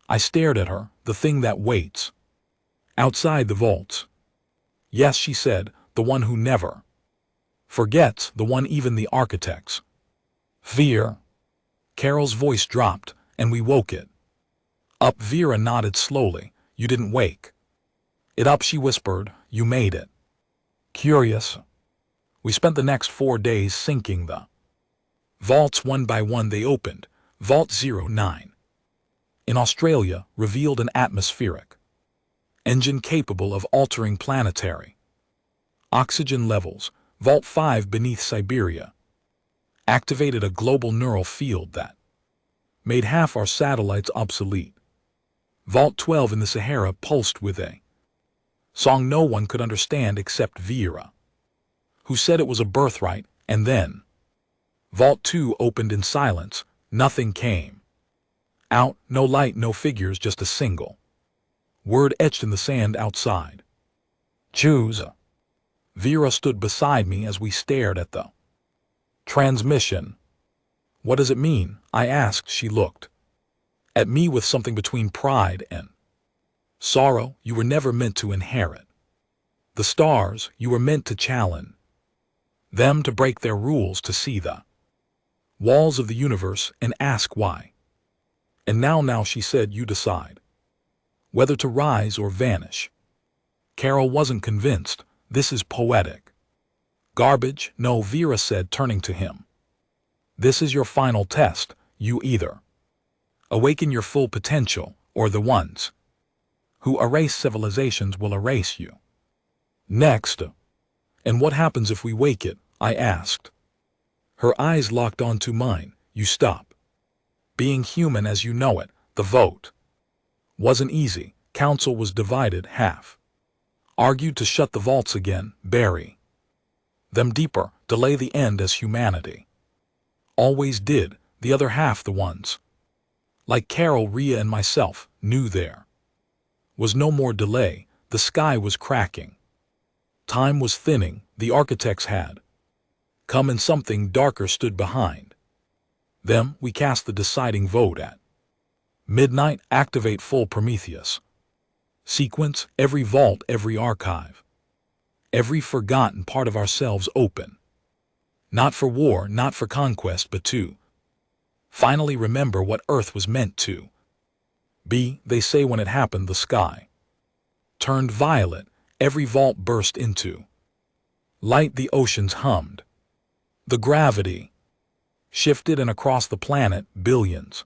I stared at her. The thing that waits outside the vaults. Yes, she said, the one who never forgets, the one even the architects fear. Carol's voice dropped, and we woke it up. Vera nodded slowly. You didn't wake it up, she whispered. You made it curious. We spent the next 4 days sinking the vaults one by one. They opened. Vault 09 in Australia revealed an atmospheric engine capable of altering planetary oxygen levels. Vault 5 beneath Siberia activated a global neural field that made half our satellites obsolete. Vault 12 in the Sahara pulsed with a song no one could understand except Vera, who said it was a birthright. And then Vault 2 opened in silence. Nothing came out. No light, no figures, just a single word etched in the sand outside. Choose. Vera stood beside me as we stared at the transmission. What does it mean? I asked. She looked at me with something between pride and sorrow. You were never meant to inherit the stars. You were meant to challenge them, to break their rules, to see the walls of the universe and ask why. And now, she said, you decide whether to rise or vanish. Carol wasn't convinced. This is poetic garbage. No, Vera said, turning to him. This is your final test. You either awaken your full potential, or the ones who erase civilizations will erase you next. And what happens if we wake it? I asked. Her eyes locked onto mine. You stop being human as you know it. The vote wasn't easy. Council was divided. Half argued to shut the vaults again, bury them deeper, delay the end as humanity always did. The other half, the ones like Carol, Rhea, and myself, knew there was no more delay. The sky was cracking. Time was thinning. The architects had come, and something darker stood behind them. We cast the deciding vote at midnight. Activate full Prometheus sequence. Every vault, every archive, every forgotten part of ourselves open. Not for war, not for conquest, but to finally remember what Earth was meant to be. They say when it happened, the sky turned violet. Every vault burst into light. The oceans hummed. The gravity shifted, and across the planet, billions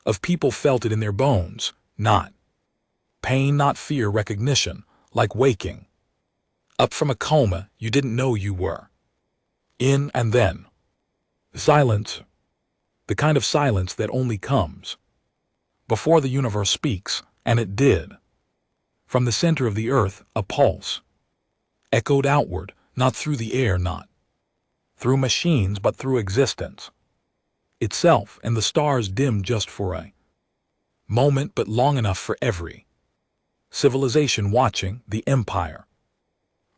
of people felt it in their bones. Not pain, not fear, recognition, like waking up from a coma you didn't know you were in. And then silence. The kind of silence that only comes before the universe speaks. And it did. From the center of the earth, a pulse echoed outward, not through the air, not through machines, but through existence itself. And the stars dimmed just for a moment, but long enough for every civilization watching. The empire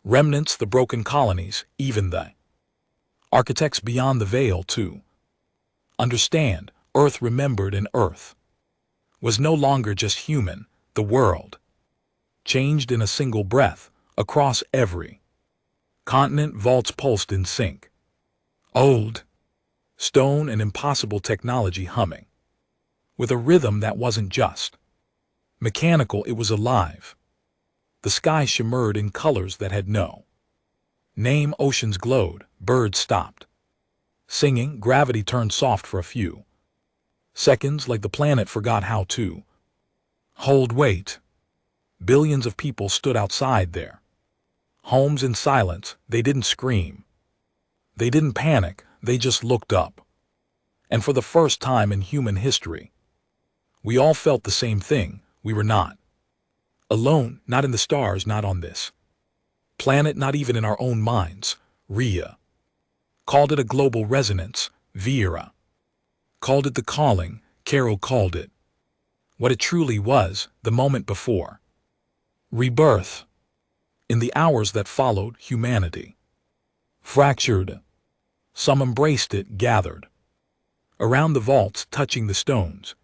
remnants, the broken colonies, even the architects beyond the veil to understand. Earth remembered, and Earth was no longer just human. The world changed in a single breath, across every continent. Vaults pulsed in sync. Old stone and impossible technology humming, with a rhythm that wasn't just mechanical, it was alive. The sky shimmered in colors that had no name. Oceans glowed, birds stopped singing, gravity turned soft for a few seconds, like the planet forgot how to hold weight. Billions of people stood outside their homes in silence. They didn't scream. They didn't panic. They just looked up. And for the first time in human history, we all felt the same thing. We were not alone, not in the stars, not on this planet, not even in our own minds. Rhea called it a global resonance. Vera called it the calling. Carol called it what it truly was, the moment before rebirth. In the hours that followed, humanity fractured. Some embraced it, gathered around the vaults, touching the stones,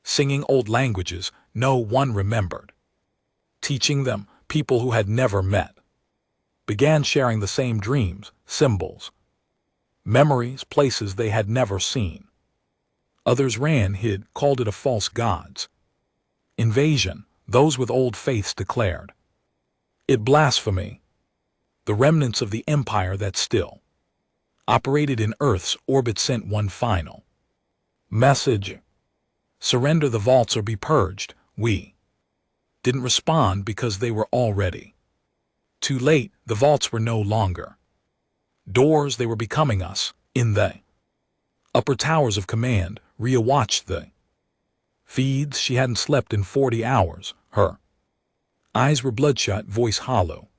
singing old languages no one remembered, teaching them. People who had never met began sharing the same dreams, symbols, memories, places they had never seen. Others ran, hid, called it a false god's invasion. Those with old faiths declared it blasphemy. The remnants of the empire that still operated in Earth's orbit sent one final message: surrender the vaults or be purged. We didn't respond because they were already too late. The vaults were no longer doors, they were becoming us. In the upper towers of command, Rhea watched the feeds. She hadn't slept in 40 hours. Her eyes were bloodshot, voice hollow.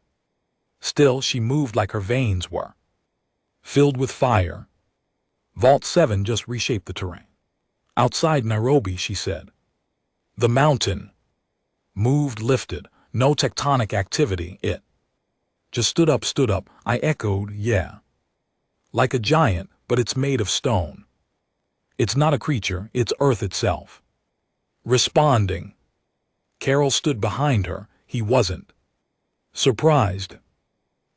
Still, she moved like her veins were filled with fire. Vault 7 just reshaped the terrain. Outside Nairobi, she said. The mountain moved, lifted. No tectonic activity. It just stood up, stood up. I echoed, yeah. Like a giant, but it's made of stone. It's not a creature, it's Earth itself responding. Carol stood behind her. He wasn't surprised.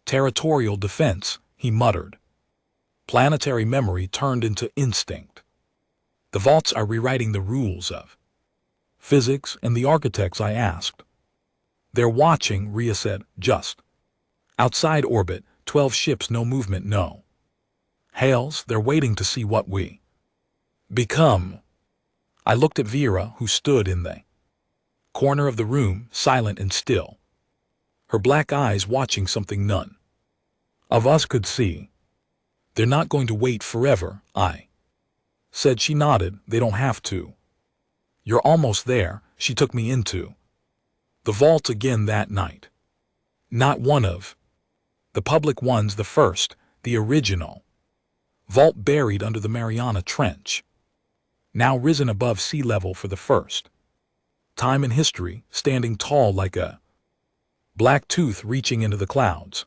Territorial defense, he muttered. Planetary memory turned into instinct. The vaults are rewriting the rules of physics, and the architects, I asked. They're watching, Rhea said. Just outside orbit, 12 ships, no movement, no hails. They're waiting to see what we become. I looked at Vera, who stood in the corner of the room, silent and still, her black eyes watching something none of us could see. They're not going to wait forever, I said. She nodded. They don't have to. You're almost there. She took me into the vault again that night. Not one of the public ones, the first, the original vault buried under the Mariana Trench, now risen above sea level for the first time in history, standing tall like a black tooth reaching into the clouds.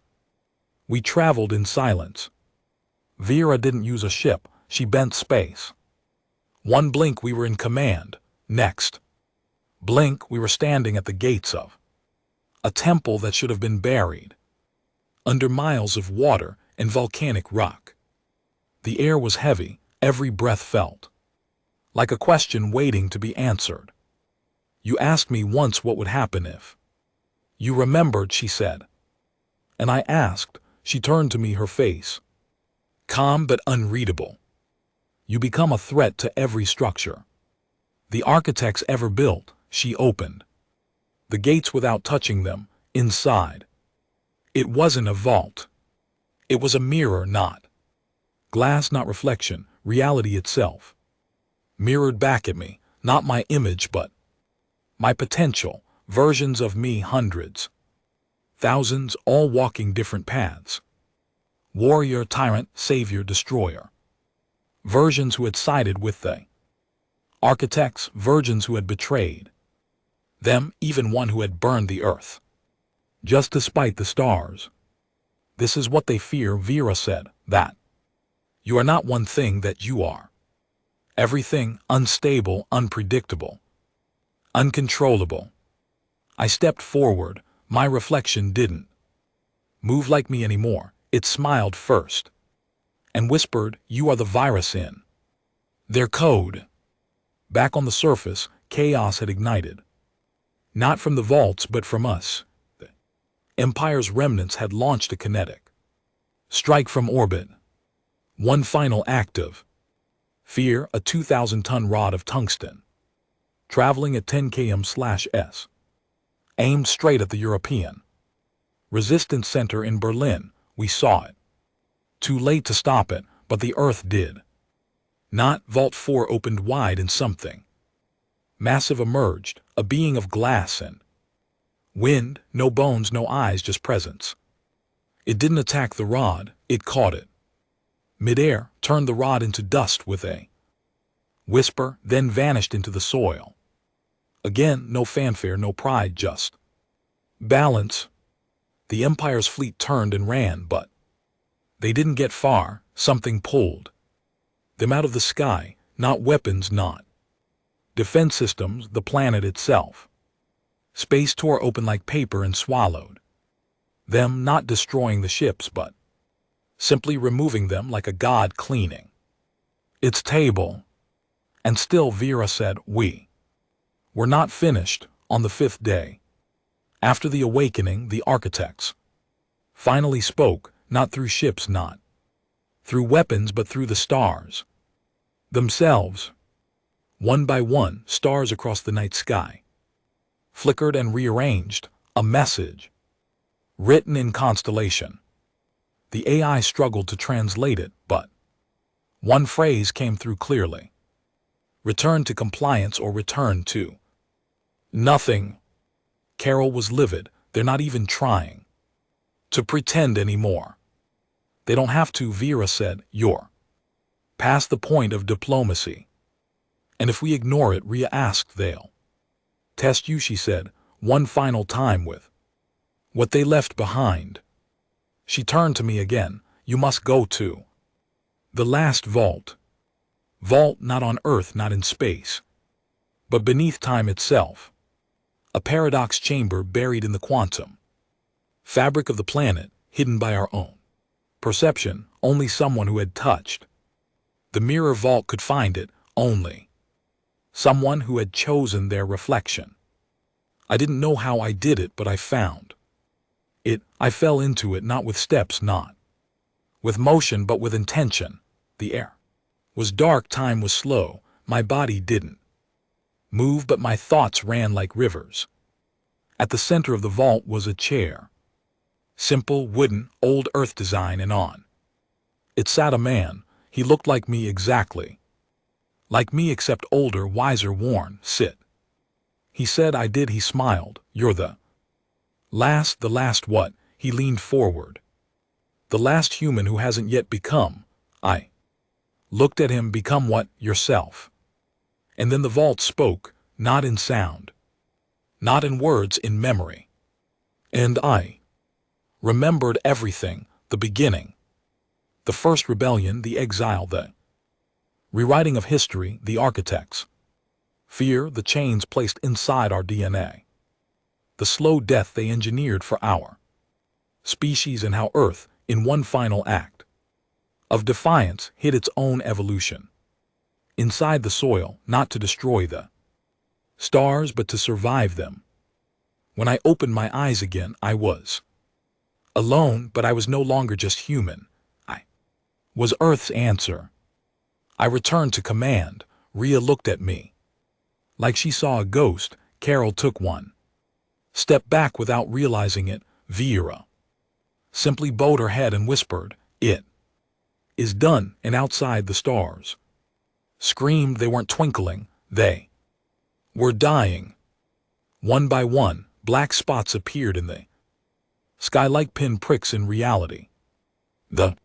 We traveled in silence. Vera didn't use a ship. She bent space. One blink, we were in command. Next blink, we were standing at the gates of a temple that should have been buried under miles of water and volcanic rock. The air was heavy. Every breath felt like a question waiting to be answered. You asked me once what would happen if you remembered, she said. And I asked. She turned to me, her face calm but unreadable. You become a threat to every structure the architects ever built. She opened the gates without touching them. Inside, it wasn't a vault. It was a mirror, not glass, not reflection, reality itself mirrored back at me. Not my image, but my potential, versions of me, hundreds, thousands, all walking different paths. Warrior, tyrant, savior, destroyer. Versions who had sided with the architects, versions who had betrayed them, even one who had burned the earth just despite the stars. This is what they fear, Vera said, that you are not one thing, that you are everything, unstable, unpredictable, uncontrollable. I stepped forward. My reflection didn't move like me anymore. It smiled first and whispered, "You are the virus in their code." Back on the surface, chaos had ignited. Not from the vaults, but from us. The Empire's remnants had launched a kinetic strike from orbit. One final act of fear, a 2,000-ton rod of tungsten, traveling at 10 km/s, aimed straight at the European Resistance Center in Berlin. We saw it. Too late to stop it, but the Earth did. Not. Vault 4 opened wide and something massive emerged, a being of glass and wind, no bones, no eyes, just presence. It didn't attack the rod, it caught it. Midair, turned the rod into dust with a whisper, then vanished into the soil. Again, no fanfare, no pride, just balance. The Empire's fleet turned and ran, but they didn't get far. Something pulled them out of the sky, not weapons, not defense systems, the planet itself. Space tore open like paper and swallowed them, not destroying the ships, but simply removing them like a god cleaning its table. And still, Vera said, we were not finished. On the 5th day after the awakening, the architects finally spoke, not through ships, not through weapons, but through the stars themselves. One by one, stars across the night sky flickered and rearranged, a message written in constellation. The AI struggled to translate it, but one phrase came through clearly: return to compliance or return to nothing. Carol was livid. They're not even trying to pretend anymore. They don't have to, Vera said. You're past the point of diplomacy. And if we ignore it, Rhea asked, they'll test you, she said, one final time with what they left behind. She turned to me again. You must go to the last vault. Vault not on Earth, not in space, but beneath time itself. A paradox chamber buried in the quantum fabric of the planet, hidden by our own perception. Only someone who had touched the mirror vault could find it, only someone who had chosen their reflection. I didn't know how I did it, but I found it. I fell into it, not with steps, not with motion, but with intention. The air was dark, time was slow. My body didn't move, but my thoughts ran like rivers. At the center of the vault was a chair. Simple, wooden, old Earth design, and on it sat a man. He looked like me, exactly like me, except older, wiser, worn. Sit, he said. I did. He smiled. You're the last what? He leaned forward. The last human who hasn't yet become. I looked at him. Become what? Yourself. And then the vault spoke, not in sound, not in words, in memory. And I remembered everything, the beginning, the first rebellion, the exile, the rewriting of history, the architects' fear, the chains placed inside our DNA, the slow death they engineered for our species, and how Earth, in one final act of defiance, hid its own evolution inside the soil, not to destroy the stars, but to survive them. When I opened my eyes again, I was alone, but I was no longer just human. I was Earth's answer. I returned to command. Rhea looked at me like she saw a ghost. Carol took one step back without realizing it. Vera simply bowed her head and whispered, "It is done." And outside, the stars screamed. They weren't twinkling. They were dying. One by one, black spots appeared in the sky like pinpricks. In reality, the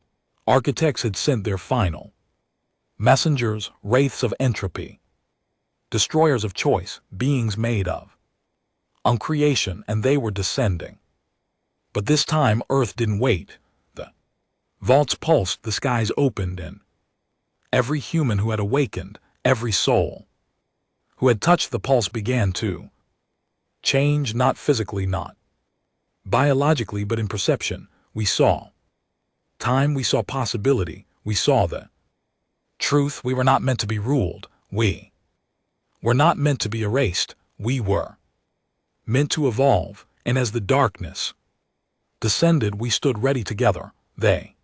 architects had sent their final messengers, wraiths of entropy, destroyers of choice, beings made of uncreation, and they were descending. But this time, Earth didn't wait. The vaults pulsed, the skies opened, and every human who had awakened, every soul who had touched the pulse began to Change not physically, not biologically, but in perception. We saw time, we saw possibility, we saw the truth. We were not meant to be ruled. We were not meant to be erased. We were meant to evolve, and as the darkness descended, we stood ready together. They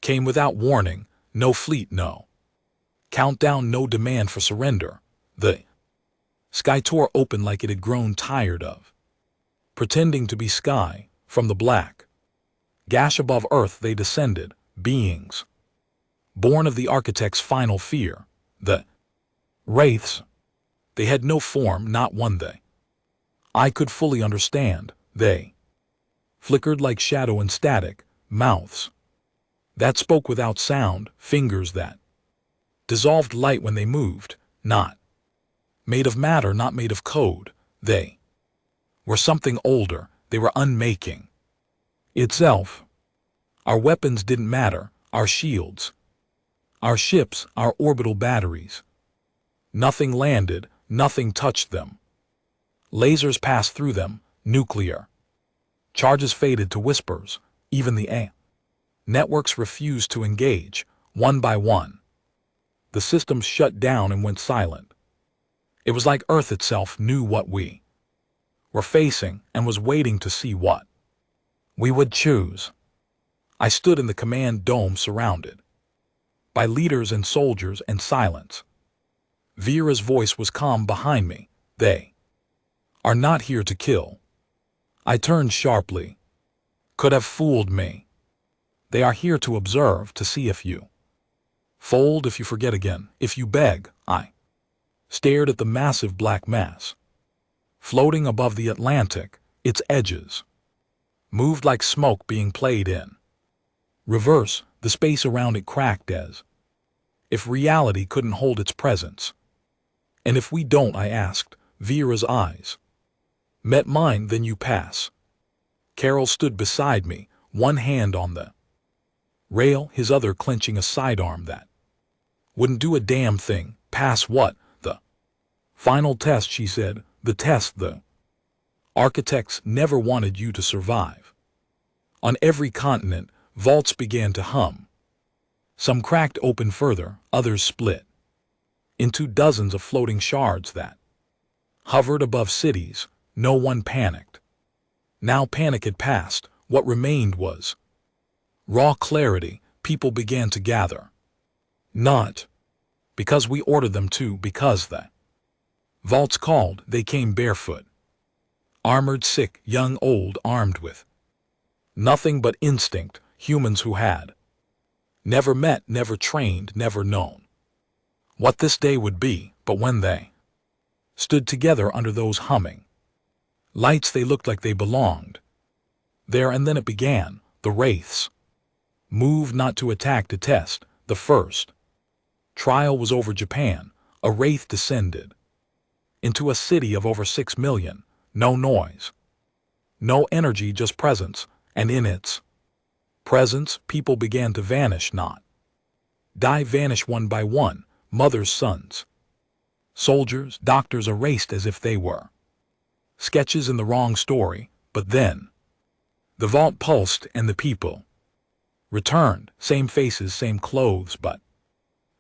came without warning, no fleet, no countdown, no demand for surrender. The sky tore open like it had grown tired of pretending to be sky. From the black gash above earth they descended, beings born of the architect's final fear, the wraiths. They had no form, not one I could fully understand. They flickered like shadow and static, mouths that spoke without sound, fingers that dissolved light when they moved, not made of matter, not made of code. They were something older. They were unmaking itself. Our weapons didn't matter, our shields, our ships, our orbital batteries. Nothing landed, nothing touched them. Lasers passed through them, nuclear charges faded to whispers. Even the networks refused to engage. One by one, the systems shut down and went silent. It was like Earth itself knew what we were facing and was waiting to see what we would choose. I stood in the command dome, surrounded by leaders and soldiers, and silence. Vera's voice was calm behind me. They are not here to kill. I turned sharply. Could have fooled me. They are here to observe, to see if you fold, if you forget again, if you beg. I stared at the massive black mass floating above the Atlantic. Its edges moved like smoke being played in reverse. The space around it cracked as if reality couldn't hold its presence. And if we don't, I asked. Vera's eyes met mine. Then you pass. Carol stood beside me, one hand on the rail, his other clenching a sidearm that wouldn't do a damn thing. Pass what? The final test, she said. The test the architects never wanted you to survive. On every continent, vaults began to hum. Some cracked open further, others split into dozens of floating shards that hovered above cities. No one panicked. Now panic had passed. What remained was raw clarity. People began to gather. Not because we ordered them to, because the vaults called. They came barefoot, armored, sick, young, old, armed with nothing but instinct. Humans who had never met, never trained, never known what this day would be. But when they stood together under those humming lights, they looked like they belonged there. And then it began. The wraiths moved, not to attack, to test. The first trial was over Japan. A wraith descended into a city of over 6 million. No noise, no energy, just presence. And in its presence, people began to vanish, not die, vanish one by one. Mothers, sons, soldiers, doctors, erased as if they were sketches in the wrong story. But then the vault pulsed and the people returned. Same faces, same clothes, but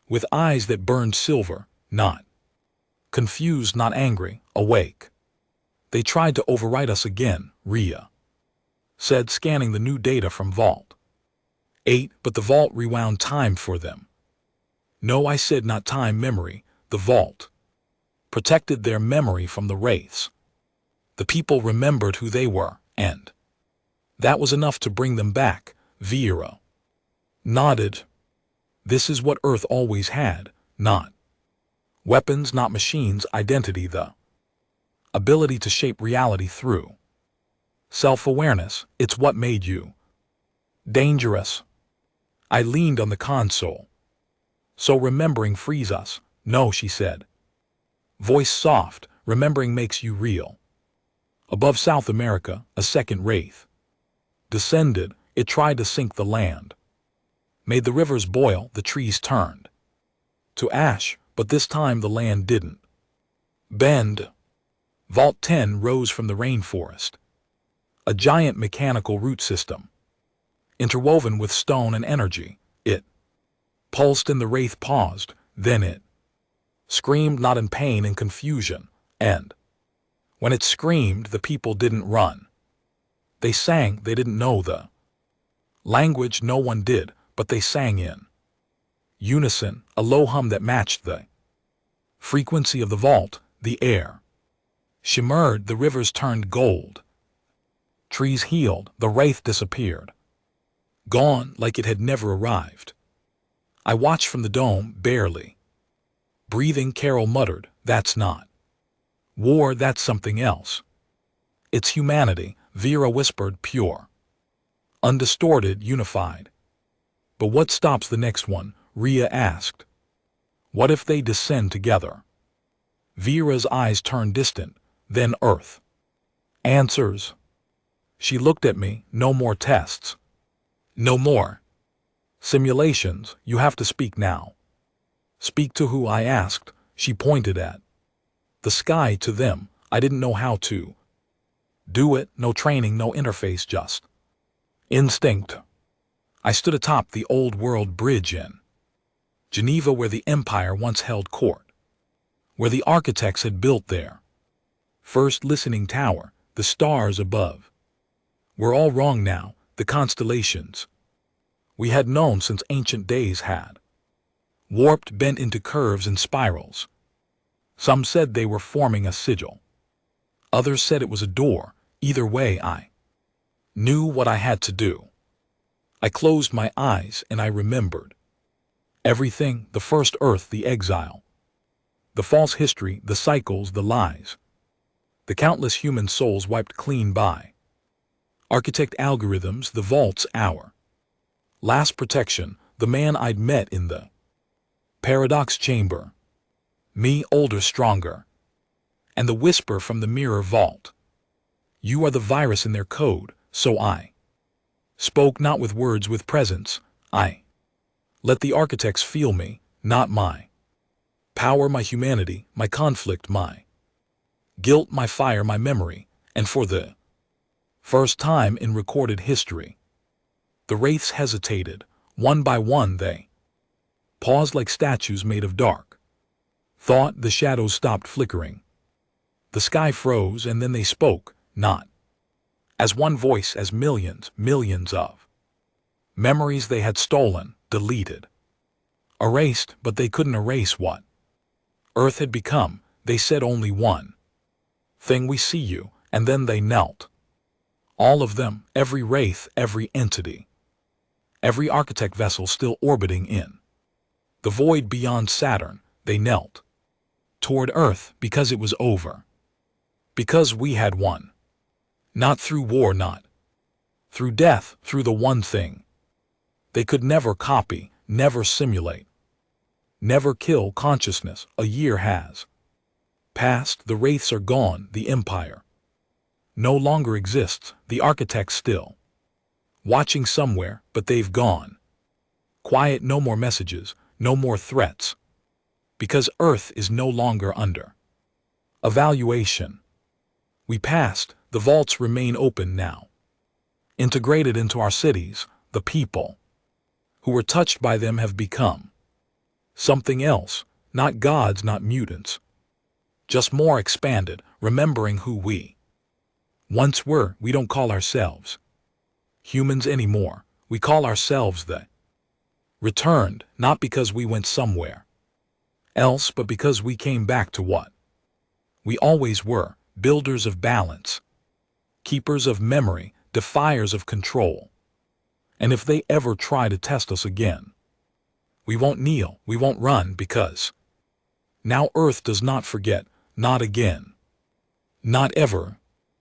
with eyes that burned silver, not confused, not angry, awake. They tried to overwrite us again, Rhea said, scanning the new data from Vault 8, but the vault rewound time for them. No, I said, not time, memory. The vault protected their memory from the wraiths. The people remembered who they were, and that was enough to bring them back. Vera nodded. This is what Earth always had. Not weapons, not machines, identity, the ability to shape reality through self-awareness. It's what made you dangerous. I leaned on the console. So remembering frees us. No, she said, voice soft. Remembering makes you real. Above South America, a second wraith descended. It tried to sink the land, made the rivers boil, the trees turned to ash, but this time the land didn't bend. Vault 10 rose from the rainforest. A giant mechanical root system. Interwoven with stone and energy, it pulsed and the wraith paused, then it screamed, not in pain and confusion, and when it screamed, the people didn't run. They sang. They didn't know the language, no one did, but they sang in unison, a low hum that matched the frequency of the vault. The air shimmered, the rivers turned gold. Trees healed, the wraith disappeared. Gone like it had never arrived. I watched from the dome, barely breathing. Carol muttered, "That's not war, that's something else. It's humanity," Vera whispered, "pure, undistorted, unified." "But what stops the next one?" Rhea asked. "What if they descend together?" Vera's eyes turned distant. "Then Earth answers." She looked at me. "No more tests. No more simulations. You have to speak now." "Speak to who?" I asked. She pointed at the sky. "To them." I didn't know how to do it. No training, no interface, just instinct. I stood atop the old world bridge in Geneva, where the Empire once held court, where the architects had built their first listening tower. The stars above were all wrong now. The constellations we had known since ancient days had warped, bent into curves and spirals. Some said they were forming a sigil. Others said it was a door. Either way, I knew what I had to do. I closed my eyes and I remembered everything: the first Earth, the exile, the false history, the cycles, the lies, the countless human souls wiped clean by architect algorithms, the vaults, our last protection, the man I'd met in the paradox chamber. Me, older, stronger. And the whisper from the mirror vault. "You are the virus in their code." So I spoke, not with words, with presence. I let the architects feel me, not my power, my humanity, my conflict, my guilt, my fire, my memory. And for the first time in recorded history, the wraiths hesitated. One by one they paused like statues made of dark thought. The shadows stopped flickering. The sky froze, and then they spoke, not as one voice, as millions, millions of memories they had stolen, deleted, erased. But they couldn't erase what Earth had become. They said only one thing: "We see you." And then they knelt. All of them, every wraith, every entity, every architect vessel still orbiting in the void beyond Saturn. They knelt toward Earth because it was over. Because we had won. Not through war, not through death, through the one thing they could never copy, never simulate, never kill: consciousness. A year has passed. The wraiths are gone. The Empire no longer exists. The architects still watching somewhere, but they've gone quiet. No more messages, no more threats. Because Earth is no longer under evaluation. We passed. The vaults remain open now, integrated into our cities. The people who were touched by them have become something else. Not gods, not mutants, just more expanded, remembering who we once were. We don't call ourselves humans anymore. We call ourselves the returned, not because we went somewhere else, but because we came back to what we always were: builders of balance, keepers of memory, defiers of control. And if they ever try to test us again, we won't kneel, we won't run, because now Earth does not forget, not again, not ever.